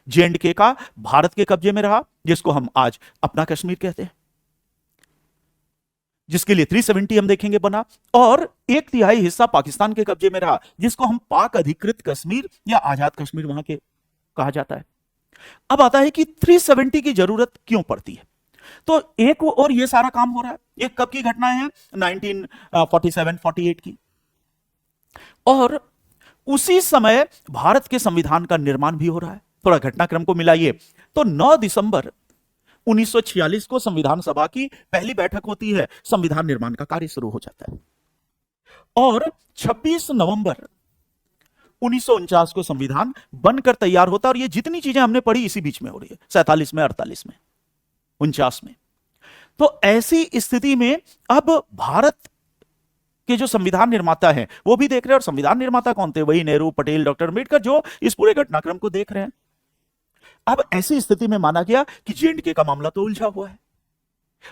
जे.एंड.के का भारत के कब्जे में रहा, जिसको हम आज अपना कश्मीर कहते हैं, जिसके लिए 370 हम देखेंगे बना। और 1/3 हिस्सा पाकिस्तान के कब्जे में रहा, जिसको हम पाक अधिकृत कश्मीर या आजाद कश्मीर वहां के कहा जाता है। अब आता है कि 370 की जरूरत क्यों पड़ती है। तो एक और ये सारा काम हो रहा है, ये कब की घटना है? 1947-48 की। और उसी समय भारत के संविधान का निर्माण भी हो रहा है। थोड़ा घटनाक्रम को मिलाइए तो 9 दिसंबर 1946 को संविधान सभा की पहली बैठक होती है, संविधान निर्माण का कार्य शुरू हो जाता है। और 26 नवंबर 1949 को संविधान बनकर तैयार होता है। और ये जितनी चीजें हमने पढ़ी इसी बीच में हो रही है, 47 में, 48 में, 49 में। तो ऐसी स्थिति में अब भारत के जो संविधान निर्माता हैं वो भी देख रहे हैं। और संविधान निर्माता कौन थे? वही नेहरू, पटेल, डॉक्टर अम्बेडकर, जो इस पूरे घटनाक्रम को देख रहे हैं। अब ऐसी स्थिति में माना गया कि जे.एंड.के का मामला तो उलझा हुआ है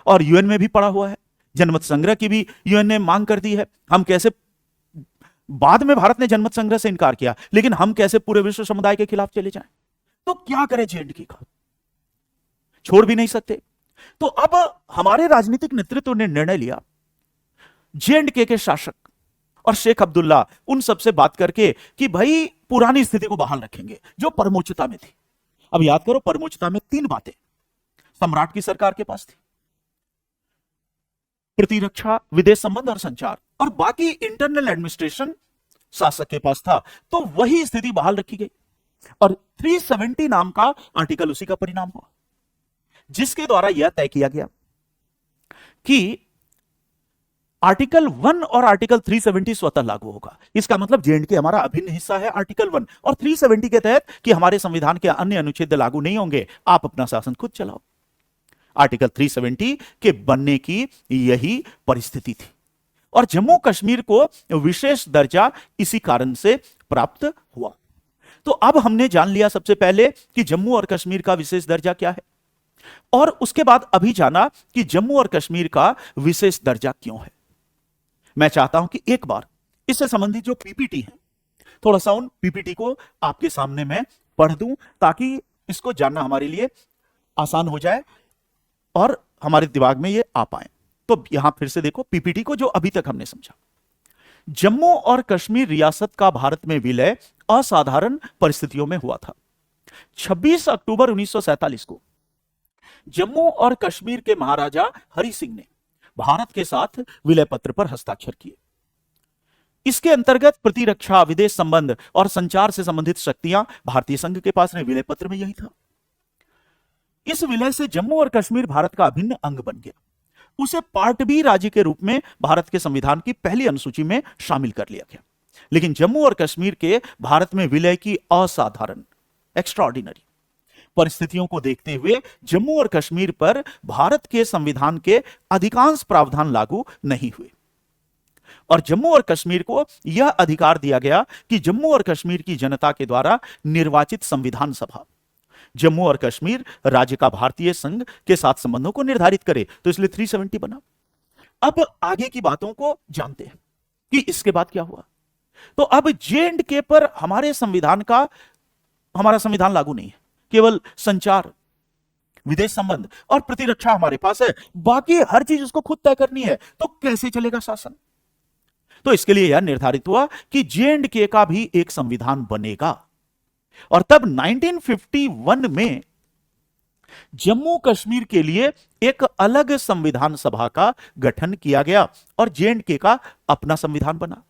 और यूएन में भी पड़ा हुआ है, जनमत संग्रह की भी यूएन ने मांग कर दी है। हम कैसे, बाद में भारत ने जनमत संग्रह से इनकार किया, लेकिन हम कैसे पूरे विश्व समुदाय के खिलाफ चले जाएं? तो क्या करें? जे.एंड.के का छोड़ भी नहीं सकते। तो अब हमारे राजनीतिक नेतृत्व ने निर्णय लिया, जे.एंड.के के शासक और शेख अब्दुल्ला उन सबसे बात करके कि भाई पुरानी स्थिति को बहाल रखेंगे जो परमोच्चता में थी। अब याद करो, परमोच्चता में 3 बातें सम्राट की सरकार के पास थी, प्रतिरक्षा, विदेश संबंध और संचार, और बाकी इंटरनल एडमिनिस्ट्रेशन शासक के पास था। तो वही स्थिति बहाल रखी गई और 370 नाम का आर्टिकल उसी का परिणाम हुआ, जिसके द्वारा यह तय किया गया कि आर्टिकल 1 और आर्टिकल 370 स्वतः लागू होगा। इसका मतलब जे.एंड.के हमारा अभिन्न हिस्सा है आर्टिकल 1 और 370 के तहत कि हमारे संविधान के अन्य अनुच्छेद लागू नहीं होंगे, आप अपना शासन खुद चलाओ। आर्टिकल 370 के बनने की यही परिस्थिति थी और जम्मू कश्मीर को विशेष दर्जा इसी कारण से प्राप्त हुआ। तो अब हमने जान लिया सबसे पहले कि जम्मू और कश्मीर का विशेष दर्जा क्या है और उसके बाद अभी जाना कि जम्मू और कश्मीर का विशेष दर्जा क्यों है। मैं चाहता हूं कि एक बार इससे संबंधित जो पीपीटी है थोड़ा सा उन पीपीटी को आपके सामने मैं पढ़ दूं ताकि इसको जानना हमारे लिए आसान हो जाए और हमारे दिमाग में ये आ पाए। तो यहां फिर से देखो पीपीटी को जो अभी तक हमने समझा। जम्मू और कश्मीर रियासत का भारत में विलय असाधारण परिस्थितियों में हुआ था। 26 अक्टूबर 1947 को जम्मू और कश्मीर के महाराजा हरि सिंह ने भारत के साथ विलय पत्र पर हस्ताक्षर किए। इसके अंतर्गत प्रतिरक्षा, विदेश संबंध और संचार से संबंधित शक्तियां भारतीय संघ के पास रहे। विलय पत्र में यही था। इस विलय से जम्मू और कश्मीर भारत का अभिन्न अंग बन गया। उसे पार्ट बी राज्य के रूप में भारत के संविधान की पहली अनुसूची में शामिल कर लिया गया। लेकिन जम्मू और कश्मीर के भारत में विलय की असाधारण एक्स्ट्राऑर्डिनरी परिस्थितियों को देखते हुए जम्मू और कश्मीर पर भारत के संविधान के अधिकांश प्रावधान लागू नहीं हुए और जम्मू और कश्मीर को यह अधिकार दिया गया कि जम्मू और कश्मीर की जनता के द्वारा निर्वाचित संविधान सभा जम्मू और कश्मीर राज्य का भारतीय संघ के साथ संबंधों को निर्धारित करे। तो इसलिए 370 बना। अब आगे की बातों को जानते हैं कि इसके बाद क्या हुआ। तो अब J&K पर हमारे संविधान का हमारा संविधान लागू नहीं है। केवल संचार, विदेश संबंध और प्रतिरक्षा हमारे पास है, बाकी हर चीज उसको खुद तय करनी है। तो कैसे चलेगा शासन? तो इसके लिए यह निर्धारित हुआ कि J&K का भी एक संविधान बनेगा और तब 1951 में जम्मू कश्मीर के लिए एक अलग संविधान सभा का गठन किया गया और J&K का अपना संविधान बना।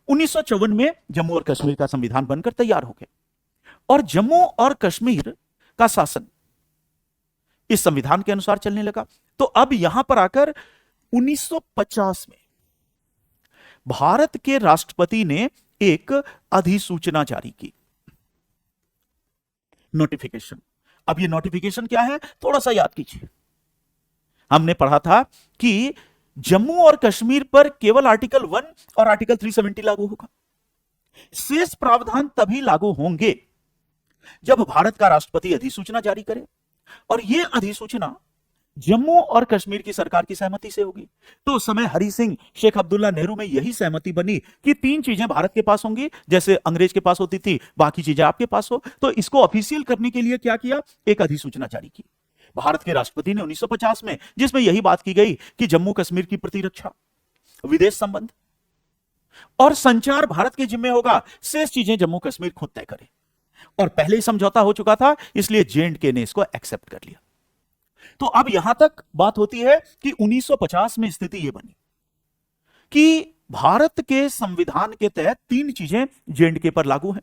1954 में जम्मू और कश्मीर का संविधान बनकर तैयार हो गया और जम्मू और कश्मीर का शासन इस संविधान के अनुसार चलने लगा। तो अब यहां पर आकर 1950 में भारत के राष्ट्रपति ने एक अधिसूचना जारी की, नोटिफिकेशन। अब ये नोटिफिकेशन क्या है थोड़ा सा याद कीजिए। हमने पढ़ा था कि जम्मू और कश्मीर पर केवल आर्टिकल 1 और आर्टिकल 370 लागू होगा। शेष प्रावधान तभी लागू होंगे जब भारत का राष्ट्रपति अधिसूचना जारी करे और यह अधिसूचना जम्मू और कश्मीर की सरकार की सहमति से होगी। तो उस समय हरि सिंह, शेख अब्दुल्ला नेहरू में यही सहमति बनी कि 3 चीजें भारत के पास होंगी, जैसे अंग्रेज के पास होती थी, बाकी चीजें आपके पास हो। तो इसको ऑफिशियल करने के लिए क्या किया, एक अधिसूचना जारी की भारत के राष्ट्रपति ने 1950 में, जिसमें यही बात की गई कि जम्मू कश्मीर की प्रतिरक्षा, विदेश संबंध और संचार भारत के जिम्मे होगा, शेष चीजें जम्मू कश्मीर खुद तय करे। और पहले ही समझौता हो चुका था, इसलिए J&K ने इसको एक्सेप्ट कर लिया। तो अब यहां तक बात होती है कि 1950 में स्थिति यह बनी कि भारत के संविधान के तहत 3 चीजें J&K पर लागू हैं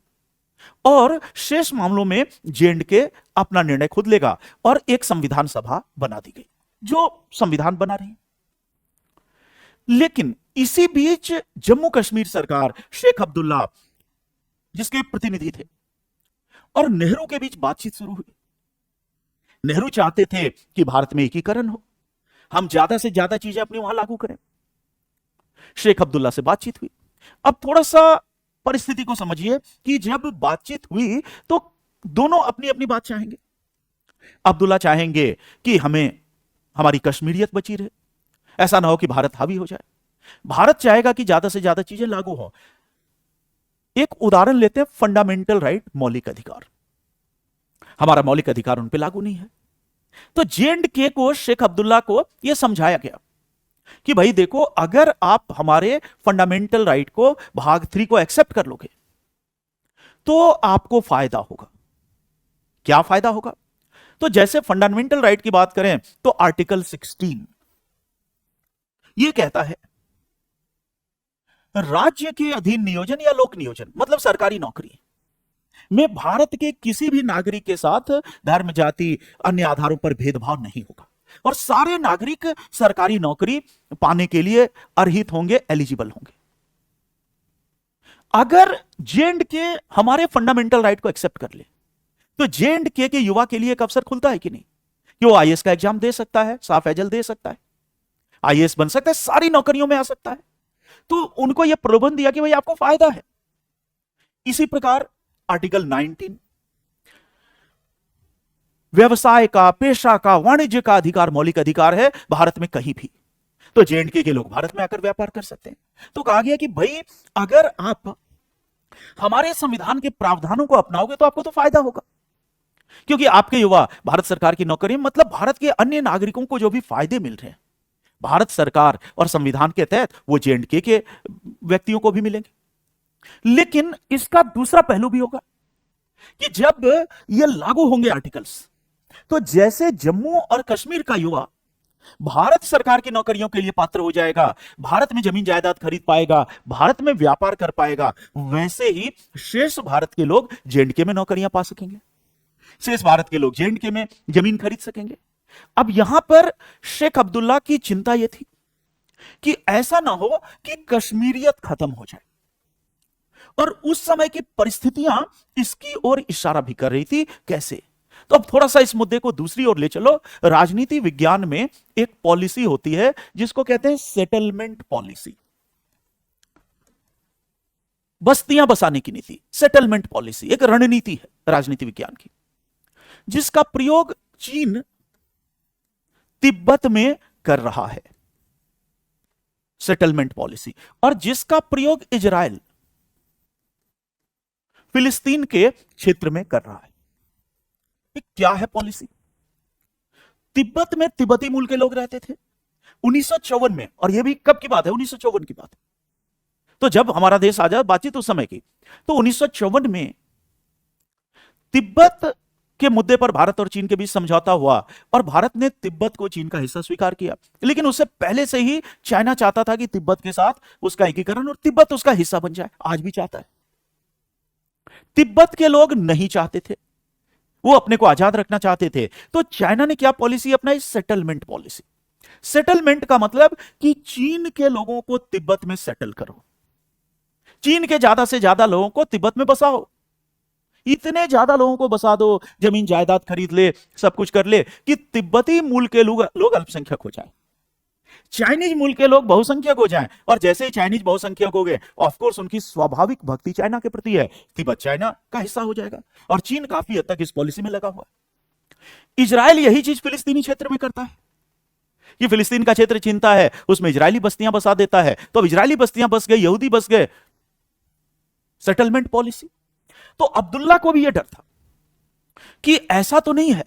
और शेष मामलों में J&K अपना निर्णय खुद लेगा और एक संविधान सभा बना दी गई जो संविधान बना रही। लेकिन इसी बीच जम्मू कश्मीर सरकार, शेख अब्दुल्ला जिसके प्रतिनिधि थे, और नेहरू के बीच बातचीत शुरू हुई। नेहरू चाहते थे कि भारत में एकीकरण हो, हम ज्यादा से ज्यादा चीजें अपनी वहां लागू करें। शेख अब्दुल्ला से बातचीत हुई। अब थोड़ा सा परिस्थिति को समझिए कि जब बातचीत हुई तो दोनों अपनी अपनी बात चाहेंगे। अब्दुल्ला चाहेंगे कि हमें हमारी कश्मीरियत बची रहे, ऐसा ना हो कि भारत हावी हो जाए। भारत चाहेगा कि ज्यादा से ज्यादा चीजें लागू हो। एक उदाहरण लेते हैं, फंडामेंटल राइट, मौलिक अधिकार। हमारा मौलिक अधिकार उन पे लागू नहीं है। तो J&K को, शेख अब्दुल्ला को यह समझाया गया कि भाई देखो, अगर आप हमारे फंडामेंटल राइट को, भाग 3 को एक्सेप्ट कर लोगे तो आपको फायदा होगा। क्या फायदा होगा? तो जैसे फंडामेंटल राइट की बात करें तो आर्टिकल 16 यह कहता है राज्य के अधीन नियोजन या लोक नियोजन, मतलब सरकारी नौकरी में भारत के किसी भी नागरिक के साथ धर्म, जाति, अन्य आधारों पर भेदभाव नहीं होगा और सारे नागरिक सरकारी नौकरी पाने के लिए अर्हित होंगे, एलिजिबल होंगे। अगर J&K हमारे फंडामेंटल राइट को एक्सेप्ट कर ले तो J&K के युवा के लिए एक अवसर खुलता है कि नहीं? कि वो आईएएस का एग्जाम दे सकता है, साफ एजल दे सकता है, आईएएस बन सकता है, सारी नौकरियों में आ सकता है। तो उनको यह प्रलोभन दिया कि भाई आपको फायदा है। इसी प्रकार आर्टिकल 19 व्यवसाय का, पेशा का, वाणिज्य का अधिकार मौलिक अधिकार है भारत में कहीं भी। तो जेएंडके के लोग भारत में आकर व्यापार कर सकते हैं। तो कहा गया कि भाई अगर आप हमारे संविधान के प्रावधानों को अपनाओगे तो आपको तो फायदा होगा, क्योंकि आपके युवा भारत सरकार की नौकरी, मतलब भारत के अन्य नागरिकों को जो भी फायदे मिल रहे हैं भारत सरकार और संविधान के तहत, वो जेएंडके के व्यक्तियों को भी मिलेंगे। लेकिन इसका दूसरा पहलू भी होगा कि जब ये लागू होंगे आर्टिकल्स, तो जैसे जम्मू और कश्मीर का युवा भारत सरकार की नौकरियों के लिए पात्र हो जाएगा, भारत में जमीन जायदाद खरीद पाएगा, भारत में व्यापार कर पाएगा, वैसे ही शेष भारत के लोग जेएंडके में नौकरियां पा सकेंगे, शेष भारत के लोग जेएंडके में जमीन खरीद सकेंगे। अब यहां पर शेख अब्दुल्ला की चिंता यह थी कि ऐसा ना हो कि कश्मीरियत खत्म हो जाए, और उस समय की परिस्थितियां इसकी ओर इशारा भी कर रही थी। कैसे? तो अब थोड़ा सा इस मुद्दे को दूसरी ओर ले चलो। राजनीति विज्ञान में एक पॉलिसी होती है जिसको कहते हैं सेटलमेंट पॉलिसी, बस्तियां बसाने की नीति। सेटलमेंट पॉलिसी एक रणनीति है राजनीति विज्ञान की, जिसका प्रयोग चीन तिब्बत में कर रहा है, सेटलमेंट पॉलिसी, और जिसका प्रयोग इजराइल फिलिस्तीन के क्षेत्र में कर रहा है। क्या है पॉलिसी? तिब्बत में तिब्बती मूल के लोग रहते थे 1954 में, और यह भी कब की बात है? 1954 की बात है। तो जब हमारा देश आजाद, बातचीत उस समय की, तो 1954 में तिब्बत के मुद्दे पर भारत और चीन के बीच समझौता हुआ, और भारत ने तिब्बत को चीन का हिस्सा स्वीकार किया। लेकिन उससे पहले से ही चाइना चाहता था कि तिब्बत के साथ उसका एकीकरण और तिब्बत उसका हिस्सा बन जाए, आज भी चाहता है। तिब्बत के लोग नहीं चाहते थे, वो अपने को आजाद रखना चाहते थे। तो चाइना ने क्या पॉलिसी अपनाई? Settlement policy. सेटलमेंट का मतलब कि चीन के लोगों को तिब्बत में सेटल करो, चीन के ज्यादा से ज्यादा लोगों को तिब्बत में बसाओ, इतने ज्यादा लोगों को बसा दो, जमीन जायदाद खरीद ले, सब कुछ कर ले कि तिब्बती मूल के लोग अल्पसंख्यक हो जाए, चाइनीज मूल के लोग बहुसंख्यक हो जाएं। और जैसे ही चाइनीज बहुसंख्यक हो गए, ऑफ कोर्स उनकी स्वाभाविक भक्ति चाइना के प्रति है, तिब्बत चाइना का हिस्सा हो जाएगा। और चीन काफी हद तक इस पॉलिसी में लगा हुआ है। इजराइल यही चीज फिलिस्तीनी क्षेत्र में करता है कि फिलिस्तीन का क्षेत्र चीनता है, उसमें इजरायली बस्तियां बसा देता है। तो अब इजरायली बस्तियां बस गए, यहूदी बस गए, सेटलमेंट पॉलिसी। तो अब्दुल्ला को भी यह डर था कि ऐसा तो नहीं है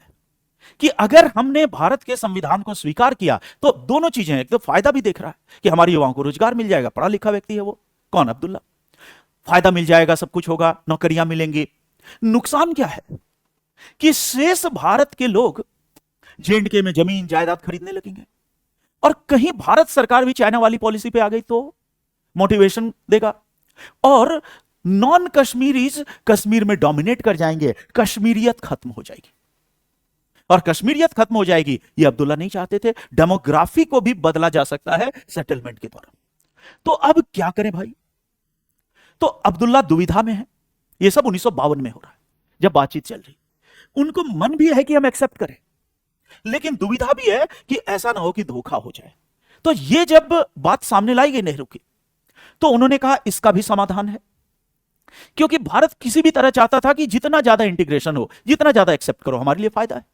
कि अगर हमने भारत के संविधान को स्वीकार किया तो दोनों चीजें हैं। एक तो फायदा भी देख रहा है कि हमारी युवाओं को रोजगार मिल जाएगा, पढ़ा लिखा व्यक्ति है वो, कौन? अब्दुल्ला। फायदा मिल जाएगा, सब कुछ होगा, नौकरियां मिलेंगी। नुकसान क्या है कि शेष भारत के लोग जेएंडके में जमीन जायदाद खरीदने लगेंगे, और कहीं भारत सरकार भी चाइना वाली पॉलिसी पे आ गई तो मोटिवेशन देगा, और नॉन कश्मीरीज कश्मीर में डोमिनेट कर जाएंगे, कश्मीरियत खत्म हो जाएगी। और कश्मीरियत खत्म हो जाएगी, ये अब्दुल्ला नहीं चाहते थे। डेमोग्राफी को भी बदला जा सकता है सेटलमेंट के द्वारा। तो अब क्या करें भाई? तो अब्दुल्ला दुविधा में है। यह सब 1952 में हो रहा है, जब बातचीत चल रही। उनको मन भी है कि हम एक्सेप्ट करें, लेकिन दुविधा भी है कि ऐसा ना हो कि धोखा हो जाए। तो यह जब बात सामने लाई गई नेहरू की, तो उन्होंने कहा इसका भी समाधान है, क्योंकि भारत किसी भी तरह चाहता था कि जितना ज्यादा इंटीग्रेशन हो, जितना ज्यादा एक्सेप्ट करो, हमारे लिए फायदा है।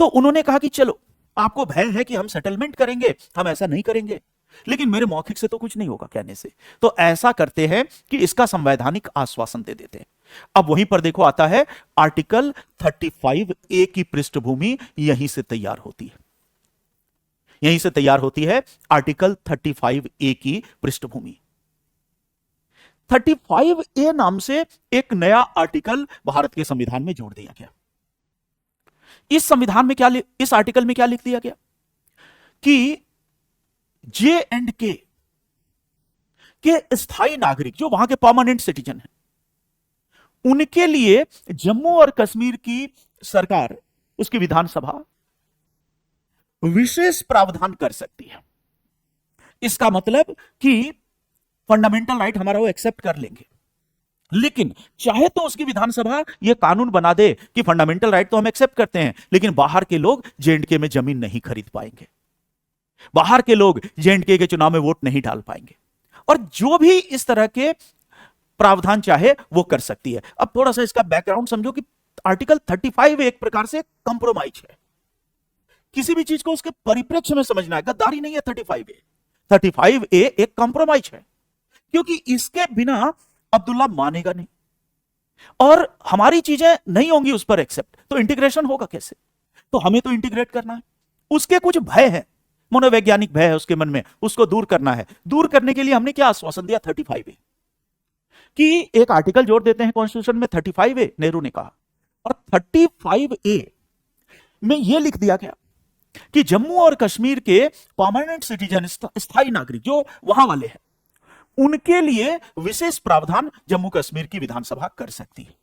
तो उन्होंने कहा कि चलो, आपको भय है कि हम सेटलमेंट करेंगे, हम ऐसा नहीं करेंगे, लेकिन मेरे मौखिक से तो कुछ नहीं होगा कहने से, तो ऐसा करते हैं कि इसका संवैधानिक आश्वासन दे देते हैं। अब वहीं पर देखो आता है आर्टिकल 35A की पृष्ठभूमि यहीं से तैयार होती है, यहीं से तैयार होती है आर्टिकल 35A की पृष्ठभूमि। 35A नाम से एक नया आर्टिकल भारत के संविधान में जोड़ दिया गया। इस संविधान में क्या, इस आर्टिकल में क्या लिख दिया गया कि J&K के स्थायी नागरिक, जो वहां के परमानेंट सिटीजन हैं, उनके लिए जम्मू और कश्मीर की सरकार, उसकी विधानसभा विशेष प्रावधान कर सकती है। इसका मतलब कि फंडामेंटल राइट हमारा वो एक्सेप्ट कर लेंगे, लेकिन चाहे तो उसकी विधानसभा यह कानून बना दे कि फंडामेंटल राइट तो हम एक्सेप्ट करते हैं, लेकिन बाहर के लोग जेएंडके में जमीन नहीं खरीद पाएंगे, बाहर के लोग जेएंडके के चुनाव में वोट नहीं डाल पाएंगे, और जो भी इस तरह के प्रावधान चाहे वो कर सकती है। अब थोड़ा सा इसका बैकग्राउंड समझो कि आर्टिकल 35 एक प्रकार से कंप्रोमाइज है। किसी भी चीज को उसके परिप्रेक्ष्य में समझना है, गद्दारी नहीं है 35A। 35A एक कंप्रोमाइज है, क्योंकि इसके बिना अब्दुल्ला मानेगा नहीं और हमारी चीजें नहीं होंगी उस पर एक्सेप्ट, तो इंटीग्रेशन होगा कैसे? तो हमें तो इंटीग्रेट करना है। उसके कुछ भय है, मनोवैज्ञानिक भय है उसके मन में, उसको दूर करना है। दूर करने के लिए हमने क्या आश्वासन दिया 35A कि एक आर्टिकल जोड़ देते हैं कॉन्स्टिट्यूशन में 35A, नेहरू ने कहा। और 35A में यह लिख दिया गया कि जम्मू और कश्मीर के परमानेंट सिटीजन, स्थायी नागरिक जो वहां वाले हैं, उनके लिए विशेष प्रावधान जम्मू कश्मीर की विधानसभा कर सकती है।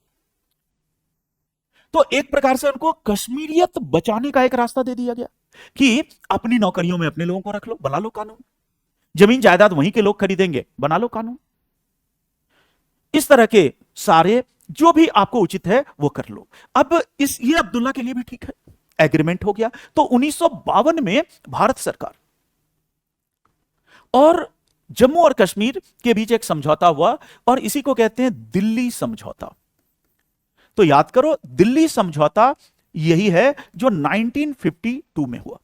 तो एक प्रकार से उनको कश्मीरियत बचाने का एक रास्ता दे दिया गया कि अपनी नौकरियों में अपने लोगों को रख लो, बना लो कानून, जमीन जायदाद वहीं के लोग खरीदेंगे, बना लो कानून। इस तरह के सारे जो भी आपको उचित है वो कर लो। अब ये अब्दुल्ला के लिए भी ठीक है, एग्रीमेंट हो गया। तो 1952 में भारत सरकार और जम्मू और कश्मीर के बीच एक समझौता हुआ और इसी को कहते हैं दिल्ली समझौता। तो याद करो, दिल्ली समझौता यही है जो 1952 में हुआ।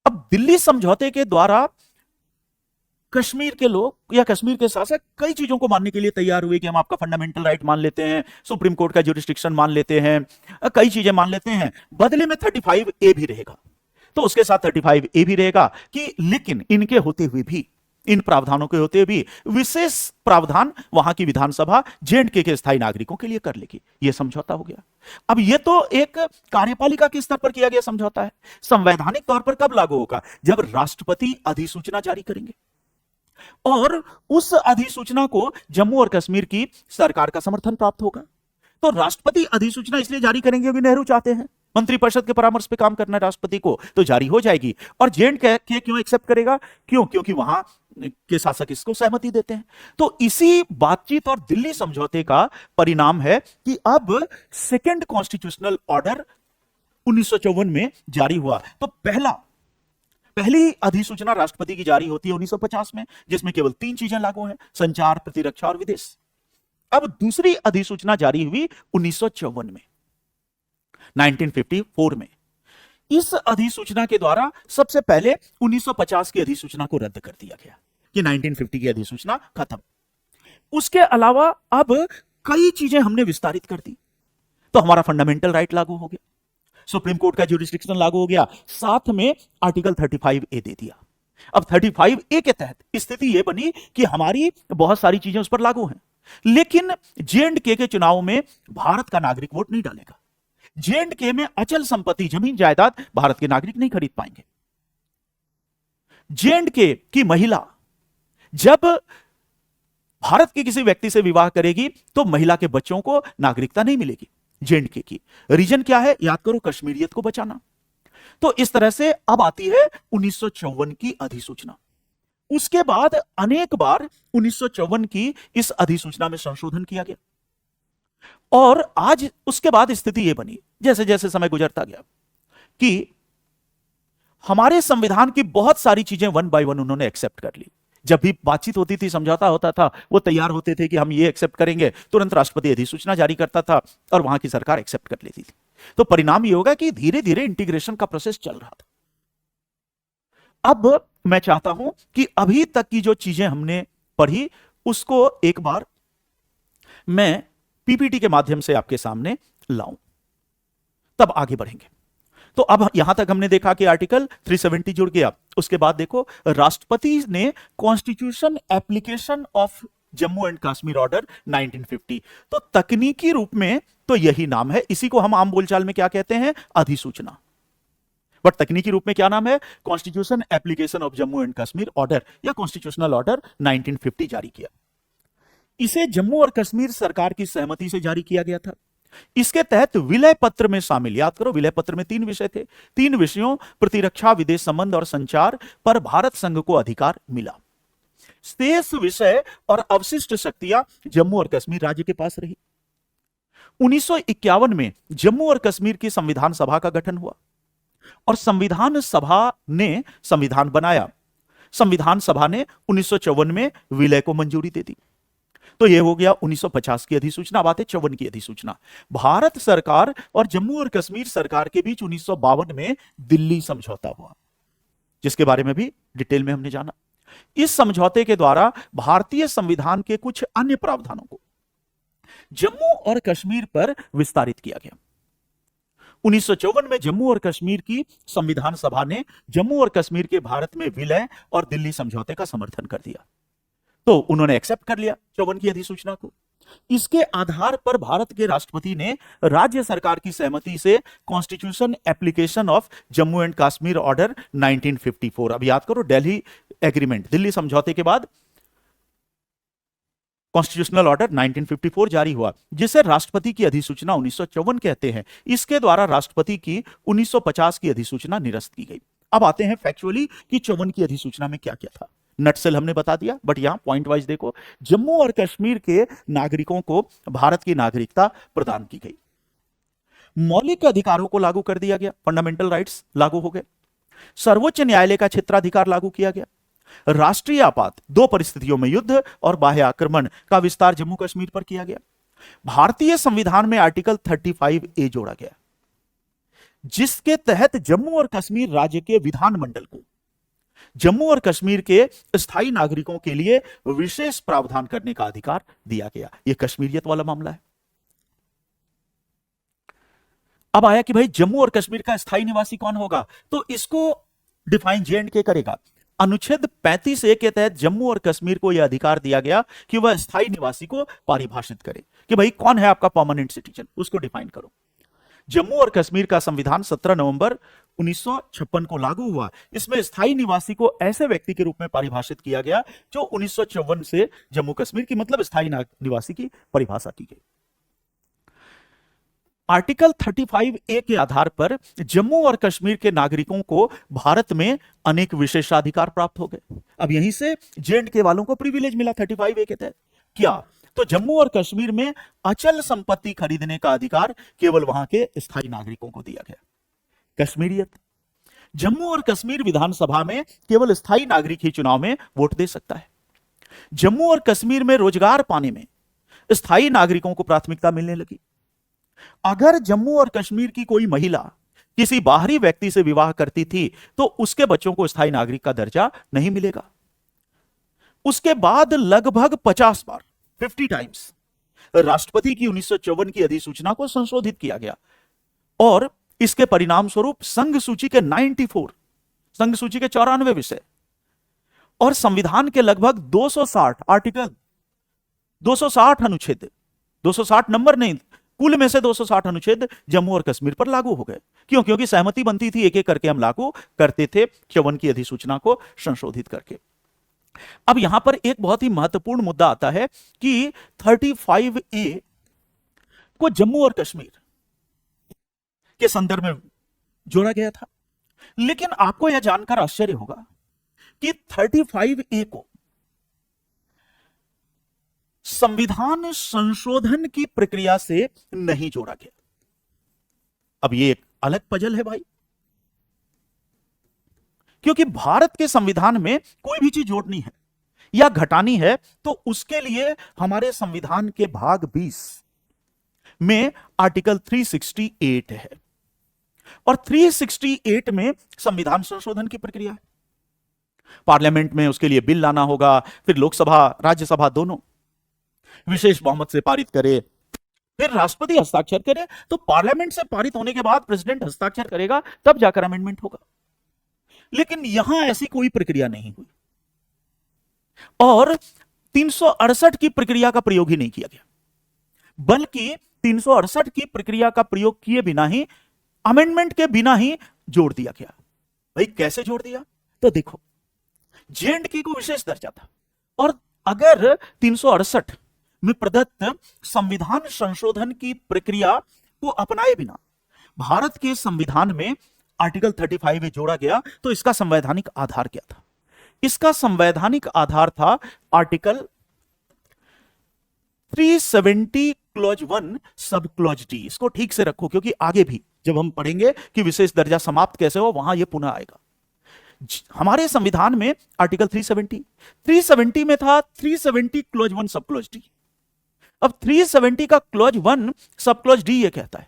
अब दिल्ली समझौते के द्वारा कश्मीर के लोग या कश्मीर के शासक कई चीजों को मानने के लिए तैयार हुए कि हम आपका फंडामेंटल राइट मान लेते हैं, सुप्रीम कोर्ट का ज्यूरिसडिक्शन मान लेते हैं, कई चीजें मान लेते हैं, बदले में 35A भी रहेगा। तो उसके साथ 35A भी रहेगा कि लेकिन इनके होते हुए भी, इन प्रावधानों के होते हुए भी विशेष प्रावधान वहां की विधानसभा जेएंडके के स्थायी नागरिकों के लिए कर लेगी। यह समझौता हो गया। अब यह तो एक कार्यपालिका के स्तर पर किया गया समझौता है। संवैधानिक तौर पर कब लागू होगा? जब राष्ट्रपति अधिसूचना जारी करेंगे और उस अधिसूचना को जम्मू और कश्मीर की सरकार का समर्थन प्राप्त होगा। तो राष्ट्रपति अधिसूचना इसलिए जारी करेंगे क्योंकि नेहरू चाहते हैं मंत्रिपरिषद के परामर्श पे काम करना है राष्ट्रपति को, तो जारी हो जाएगी। और जेएंडके क्यों एक्सेप्ट करेगा? क्योंकि वहां के शासक इसको सहमति देते हैं। तो इसी बातचीत और दिल्ली समझौते का परिणाम है कि अब सेकेंड कॉन्स्टिट्यूशनल ऑर्डर 1954 में जारी हुआ। तो पहली अधिसूचना राष्ट्रपति की जारी होती है 1950 में, जिसमें केवल 3 चीजें लागू हैं, संचार, प्रतिरक्षा और विदेश। अब दूसरी अधिसूचना जारी हुई 1954 में, 1954 में। इस अधिसूचना के द्वारा सबसे पहले 1950 की अधिसूचना को रद्द कर दिया गया कि 1950 की अधिसूचना खत्म। उसके अलावा अब कई चीजें हमने विस्तारित कर दी, तो हमारा फंडामेंटल राइट लागू हो गया, सुप्रीम कोर्ट का ज्यूरिसडिक्शन लागू हो गया, साथ में आर्टिकल 35A दे दिया। अब 35A के तहत स्थिति यह बनी कि हमारी बहुत सारी चीजें उस पर लागू हैं, लेकिन जेएंडके के चुनाव में भारत का नागरिक वोट नहीं डालेगा। जेएंडके में अचल संपत्ति, जमीन जायदाद भारत के नागरिक नहीं खरीद पाएंगे। जेएंडके की महिला जब भारत के किसी व्यक्ति से विवाह करेगी तो महिला के बच्चों को नागरिकता नहीं मिलेगी जेएंडके की। रीजन क्या है? याद करो, कश्मीरियत को बचाना। तो इस तरह से अब आती है 1954 की अधिसूचना। उसके बाद अनेक बार 1954 की इस अधिसूचना में संशोधन किया गया और आज उसके बाद स्थिति यह बनी, जैसे जैसे समय गुजरता गया, कि हमारे संविधान की बहुत सारी चीजें 1 बाय 1 उन्होंने एक्सेप्ट कर ली। जब भी बातचीत होती थी, समझौता होता था, वो तैयार होते थे कि हम ये एक्सेप्ट करेंगे, तुरंत राष्ट्रपति अधिसूचना जारी करता था और वहां की सरकार एक्सेप्ट कर लेती थी। तो परिणाम ये होगा कि धीरे धीरे इंटीग्रेशन का प्रोसेस चल रहा था। अब मैं चाहता हूं कि अभी तक की जो चीजें हमने पढ़ी उसको एक बार मैं पीपीटी के माध्यम से आपके सामने लाऊं, तब आगे बढ़ेंगे। तो अब यहां तक हमने देखा कि आर्टिकल 370 जुड़ गया। उसके बाद देखो, राष्ट्रपति ने constitution application of Jammu and Kashmir order 1950, तो तकनीकी रूप में तो यही नाम है। इसी को हम आम बोलचाल में क्या कहते हैं? अधिसूचना। बट तकनीकी रूप में क्या नाम है? Constitution application of Jammu and Kashmir order या कॉन्स्टिट्यूशनल ऑर्डर 1950 जारी किया। इसे जम्मू और कश्मीर सरकार की सहमति से जारी किया गया था। इसके तहत विलय पत्र में शामिल, याद करो, विलय पत्र में 3 विषय थे, 3 विषयों प्रतिरक्षा, विदेश संबंध और संचार पर भारत संघ को अधिकार मिला। शेष विषय और अवशिष्ट शक्तियां जम्मू और कश्मीर राज्य के पास रही। 1951 में जम्मू और कश्मीर की संविधान सभा का गठन हुआ और संविधान सभा ने संविधान बनाया। संविधान सभा ने 1954 में विलय को मंजूरी दे दी। तो यह हो गया 1950 की अधिसूचना। बात है 54 की अधिसूचना। भारत सरकार और जम्मू और कश्मीर सरकार के बीच 1952 में दिल्ली समझौता हुआ, जिसके बारे में भी डिटेल में हमने जाना। इस समझौते के द्वारा भारतीय संविधान के कुछ अन्य प्रावधानों को जम्मू और कश्मीर पर विस्तारित किया गया। 1954 में जम्मू और कश्मीर की संविधान सभा ने जम्मू और कश्मीर के भारत में विलय और दिल्ली समझौते का समर्थन कर दिया। तो उन्होंने एक्सेप्ट कर लिया 54 की अधिसूचना को। इसके आधार पर भारत के राष्ट्रपति ने राज्य सरकार की सहमति से constitution application of Jammu and Kashmir order 1954, अब याद करो दिल्ली एग्रीमेंट, दिल्ली समझौते के बाद कॉन्स्टिट्यूशनल ऑर्डर 1954 जारी हुआ, जिसे राष्ट्रपति की अधिसूचना 1954 कहते हैं। इसके द्वारा राष्ट्रपति की 1950 की अधिसूचना निरस्त की गई। अब आते हैं फैक्चुअली कि 54 की अधिसूचना में क्या क्या था। नटसेल हमने बता दिया, बट यहां पॉइंट वाइज देखो। जम्मू और कश्मीर के नागरिकों को भारत की नागरिकता प्रदान की गई। मौलिक अधिकारों को लागू कर दिया गया, फंडामेंटल राइट्स लागू हो गए। सर्वोच्च न्यायालय का क्षेत्राधिकार लागू किया गया। राष्ट्रीय आपात, दो परिस्थितियों में युद्ध और बाह्य आक्रमण का विस्तार जम्मू कश्मीर पर किया गया। भारतीय संविधान में आर्टिकल 35A जोड़ा गया, जिसके तहत जम्मू और कश्मीर राज्य के विधानमंडल को जम्मू और कश्मीर के स्थायी नागरिकों के लिए विशेष प्रावधान करने का अधिकार दिया गया। यह कश्मीरियत वाला मामला है। अब आया कि भाई जम्मू और कश्मीर का स्थायी निवासी कौन होगा, तो इसको डिफाइन J&K करेगा। अनुच्छेद 35A के तहत जम्मू और कश्मीर को यह अधिकार दिया गया कि वह स्थायी निवासी को परिभाषित करे कि भाई कौन है आपका परमानेंट सिटीजन, उसको डिफाइन करो। जम्मू और कश्मीर का संविधान 17 नवंबर 1956 को लागू हुआ। इसमें स्थायी निवासी को ऐसे व्यक्ति के रूप में परिभाषित किया गया जो 1954 से जम्मू कश्मीर की मतलब स्थायी निवासी की परिभाषा की गई। आर्टिकल 35A के आधार पर जम्मू और कश्मीर के नागरिकों को भारत में अनेक विशेषाधिकार प्राप्त हो गए। अब यहीं से J&K वालों को प्रिविलेज मिला 35A के तहत। क्या? तो जम्मू और कश्मीर में अचल संपत्ति खरीदने का अधिकार केवल वहां के स्थायी नागरिकों को दिया गया। कश्मीरियत, जम्मू और कश्मीर विधानसभा में केवल स्थायी नागरिक ही चुनाव में वोट दे सकता है। जम्मू और कश्मीर में रोजगार पाने में स्थायी नागरिकों को प्राथमिकता मिलने लगी। अगर जम्मू और कश्मीर की कोई महिला किसी बाहरी व्यक्ति से विवाह करती थी तो उसके बच्चों को स्थायी नागरिक का दर्जा नहीं मिलेगा। उसके बाद लगभग 50 बार 50 टाइम्स राष्ट्रपति की 1954 की अधिसूचना को संशोधित किया गया और इसके परिणाम स्वरूप संघ सूची के 94, संघ सूची के 94 विषय और संविधान के लगभग 260 आर्टिकल, 260 अनुच्छेद, 260 नंबर नहीं, कुल में से 260 अनुच्छेद जम्मू और कश्मीर पर लागू हो गए। क्यों? क्योंकि सहमति बनती थी, एक एक करके हम लागू करते थे 54 की अधिसूचना को संशोधित करके। अब यहां पर एक बहुत ही महत्वपूर्ण मुद्दा आता है कि 35A को जम्मू और कश्मीर के संदर्भ में जोड़ा गया था, लेकिन आपको यह जानकर आश्चर्य होगा कि 35A को संविधान संशोधन की प्रक्रिया से नहीं जोड़ा गया। अब यह एक अलग पजल है भाई, क्योंकि भारत के संविधान में कोई भी चीज जोड़नी है या घटानी है तो उसके लिए हमारे संविधान के भाग 20 में आर्टिकल 368 है और 368 में संविधान संशोधन की प्रक्रिया है। पार्लियामेंट में उसके लिए बिल लाना होगा, फिर लोकसभा राज्यसभा दोनों विशेष बहुमत से पारित करे, फिर राष्ट्रपति हस्ताक्षर करे, तो पार्लियामेंट से पारित होने के बाद प्रेसिडेंट हस्ताक्षर करेगा, तब जाकर अमेंडमेंट होगा। लेकिन यहां ऐसी कोई प्रक्रिया नहीं हुई और 368 की प्रक्रिया का प्रयोग ही नहीं किया गया, बल्कि 368 की प्रक्रिया का प्रयोग किए बिना ही, अमेंडमेंट के बिना ही जोड़ दिया गया। भाई कैसे जोड़ दिया? तो देखो, J&K को विशेष दर्जा था और अगर 368 में प्रदत्त संविधान संशोधन की प्रक्रिया को अपनाए बिना भारत के संविधान में आर्टिकल 35 में जोड़ा गया तो इसका संवैधानिक आधार क्या था? इसका संवैधानिक आधार था article 370 clause 1 sub clause D. इसको ठीक से रखो, क्योंकि आगे भी जब हम पढ़ेंगे कि विशेष दर्जा समाप्त कैसे हो, वहां यह पुनः आएगा। हमारे संविधान में आर्टिकल 370 में था 370 क्लॉज 1 सब क्लॉज डी। अब 370 का क्लॉज 1 सब क्लॉज डी यह कहता है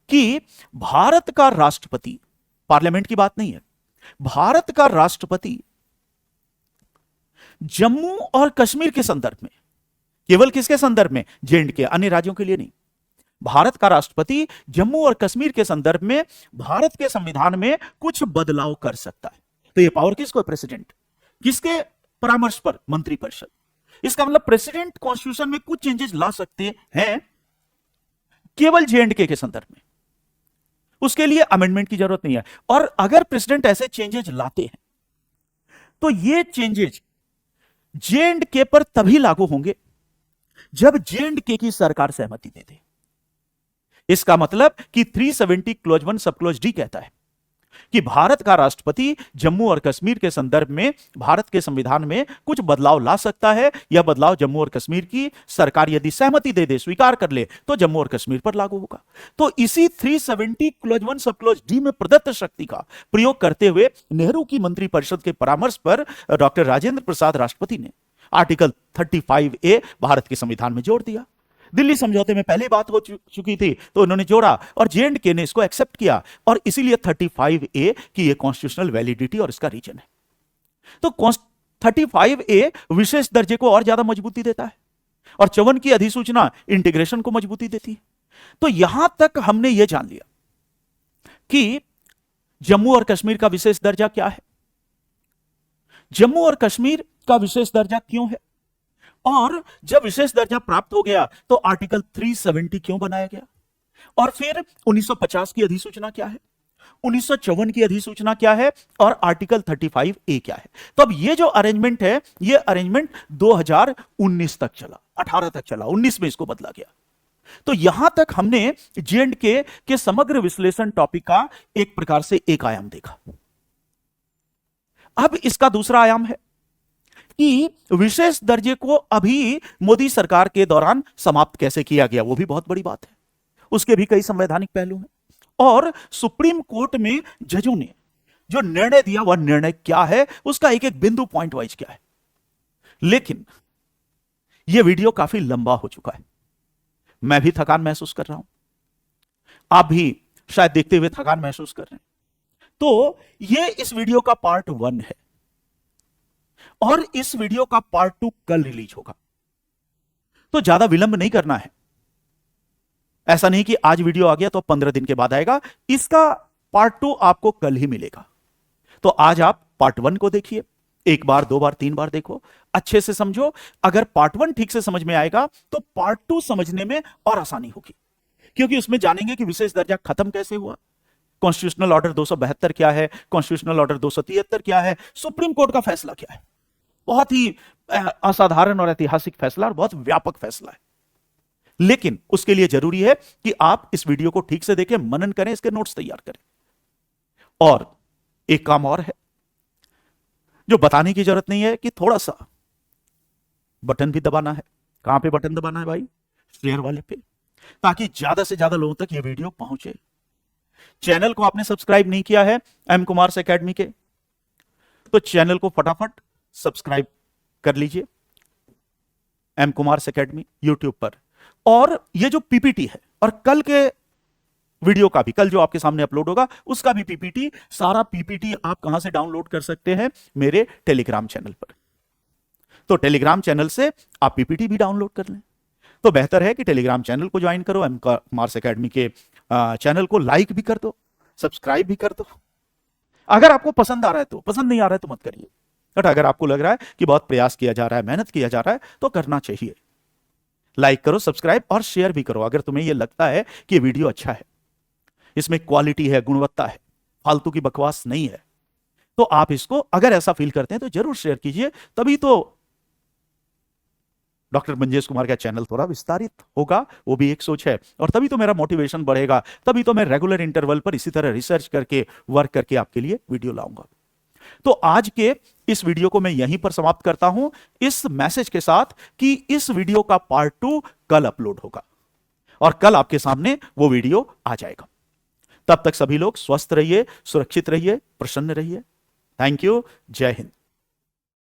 कि भारत का राष्ट्रपति, पार्लियामेंट की बात नहीं है, भारत का राष्ट्रपति जम्मू और कश्मीर के संदर्भ में, केवल किसके संदर्भ में? J&K, अन्य राज्यों के लिए नहीं। भारत का राष्ट्रपति जम्मू और कश्मीर के संदर्भ में भारत के संविधान में कुछ बदलाव कर सकता है। तो यह पावर किसको है? प्रेसिडेंट। किसके परामर्श पर? मंत्रिपरिषद। इसका मतलब प्रेसिडेंट कॉन्स्टिट्यूशन में कुछ चेंजेस ला सकते हैं केवल J&K के संदर्भ में, उसके लिए अमेंडमेंट की जरूरत नहीं है। और अगर प्रेसिडेंट ऐसे चेंजेस लाते हैं तो ये चेंजेस J&K पर तभी लागू होंगे जब J&K की सरकार सहमति दे दे। इसका मतलब कि 370 क्लॉज 1 सब क्लॉज डी कहता है कि भारत का राष्ट्रपति जम्मू और कश्मीर के संदर्भ में भारत के संविधान में कुछ बदलाव ला सकता है। यह बदलाव जम्मू और कश्मीर की सरकार यदि सहमति दे दे, स्वीकार कर ले, तो जम्मू और कश्मीर पर लागू होगा। तो इसी 370 क्लॉज 1 सब क्लॉज डी में प्रदत्त शक्ति का प्रयोग करते हुए नेहरू की मंत्रिपरिषद के परामर्श पर डॉक्टर राजेंद्र प्रसाद राष्ट्रपति ने आर्टिकल 35A भारत के संविधान में जोड़ दिया। दिल्ली समझौते में पहले बात हो चुकी थी, तो उन्होंने जोड़ा और J&K ने इसको एक्सेप्ट किया, और इसीलिए 35A की ये कॉन्स्टिट्यूशनल वैलिडिटी और इसका रीजन है। तो 35A विशेष दर्जे को और ज्यादा मजबूती देता है, और 54 की अधिसूचना इंटीग्रेशन को मजबूती देती है। तो यहां तक हमने यह जान लिया कि जम्मू और कश्मीर का विशेष दर्जा क्या है, जम्मू और कश्मीर का विशेष दर्जा क्यों है, और जब विशेष दर्जा प्राप्त हो गया तो आर्टिकल 370 क्यों बनाया गया, और फिर 1950 की अधिसूचना क्या है, 1954 की अधिसूचना क्या है, और आर्टिकल 35A क्या है। तो अब ये जो अरेंजमेंट है, ये अरेंजमेंट 2019 तक चला, 18 तक चला, 19 में इसको बदला गया। तो यहां तक हमने J&K के समग्र विश्लेषण टॉपिक का एक प्रकार से एक आयाम देखा। अब इसका दूसरा आयाम है कि विशेष दर्जे को अभी मोदी सरकार के दौरान समाप्त कैसे किया गया, वो भी बहुत बड़ी बात है। उसके भी कई संवैधानिक पहलू हैं, और सुप्रीम कोर्ट में जजों ने जो निर्णय दिया वह निर्णय क्या है, उसका एक एक बिंदु पॉइंट वाइज क्या है। लेकिन यह वीडियो काफी लंबा हो चुका है, मैं भी थकान महसूस कर रहा हूं, आप भी शायद देखते हुए थकान महसूस कर रहे हैं। तो यह इस वीडियो का पार्ट 1 है, और इस वीडियो का पार्ट 2 कल रिलीज होगा। तो ज्यादा विलंब नहीं करना है, ऐसा नहीं कि आज वीडियो आ गया तो 15 दिन के बाद आएगा। इसका पार्ट 2 आपको कल ही मिलेगा। तो आज आप पार्ट 1 को देखिए, एक बार, दो बार, तीन बार देखो, अच्छे से समझो। अगर पार्ट 1 ठीक से समझ में आएगा तो पार्ट 2 समझने में और आसानी होगी, क्योंकि उसमें जानेंगे कि विशेष दर्जा खत्म कैसे हुआ, कॉन्स्टिट्यूशनल ऑर्डर 272 क्या है, कॉन्स्टिट्यूशनल ऑर्डर 273 क्या है, सुप्रीम कोर्ट का फैसला क्या है। बहुत ही असाधारण और ऐतिहासिक फैसला और बहुत व्यापक फैसला है। लेकिन उसके लिए जरूरी है कि आप इस वीडियो को ठीक से देखें, मनन करें, इसके नोट्स तैयार करें। और एक काम और है जो बताने की जरूरत नहीं है कि थोड़ा सा बटन भी दबाना है। कहां पे बटन दबाना है भाई? शेयर वाले पे, ताकि ज्यादा से ज्यादा लोगों तक ये वीडियो पहुंचे। चैनल को आपने सब्सक्राइब नहीं किया है एम कुमार एकेडमी के, तो चैनल को फटाफट सब्सक्राइब कर लीजिए, एम कुमार एकेडमी यूट्यूब पर। और ये जो पीपीटी है, और कल के वीडियो का भी, कल जो आपके सामने अपलोड होगा उसका भी पीपीटी, सारा पीपीटी आप कहां से डाउनलोड कर सकते हैं? मेरे टेलीग्राम चैनल पर। तो टेलीग्राम चैनल से आप पीपीटी भी डाउनलोड कर लें। तो बेहतर है कि टेलीग्राम चैनल को ज्वाइन करो, एम कुमार एकेडमी के चैनल को लाइक भी कर दो, सब्सक्राइब भी कर दो। अगर आपको पसंद आ रहा है तो, पसंद नहीं आ रहा है तो मत करिए, बट अगर आपको लग रहा है कि बहुत प्रयास किया जा रहा है, मेहनत किया जा रहा है, तो करना चाहिए। लाइक करो, सब्सक्राइब और शेयर भी करो अगर तुम्हें यह लगता है कि ये वीडियो अच्छा है, इसमें क्वालिटी है, गुणवत्ता है, फालतू की बकवास नहीं है। तो आप इसको अगर ऐसा फील करते हैं तो जरूर शेयर कीजिए, तभी तो डॉक्टर मंजेश कुमार का चैनल थोड़ा विस्तारित होगा, वो भी एक सोच है, और तभी तो मेरा मोटिवेशन बढ़ेगा, तभी तो मैं रेगुलर इंटरवल पर इसी तरह रिसर्च करके, वर्क करके आपके लिए वीडियो लाऊंगा। तो आज के इस वीडियो को मैं यहीं पर समाप्त करता हूं, इस मैसेज के साथ कि इस वीडियो का पार्ट 2 कल अपलोड होगा और कल आपके सामने वो वीडियो आ जाएगा। तब तक सभी लोग स्वस्थ रहिए, सुरक्षित रहिए, प्रसन्न रहिए। Thank you. जय हिंद।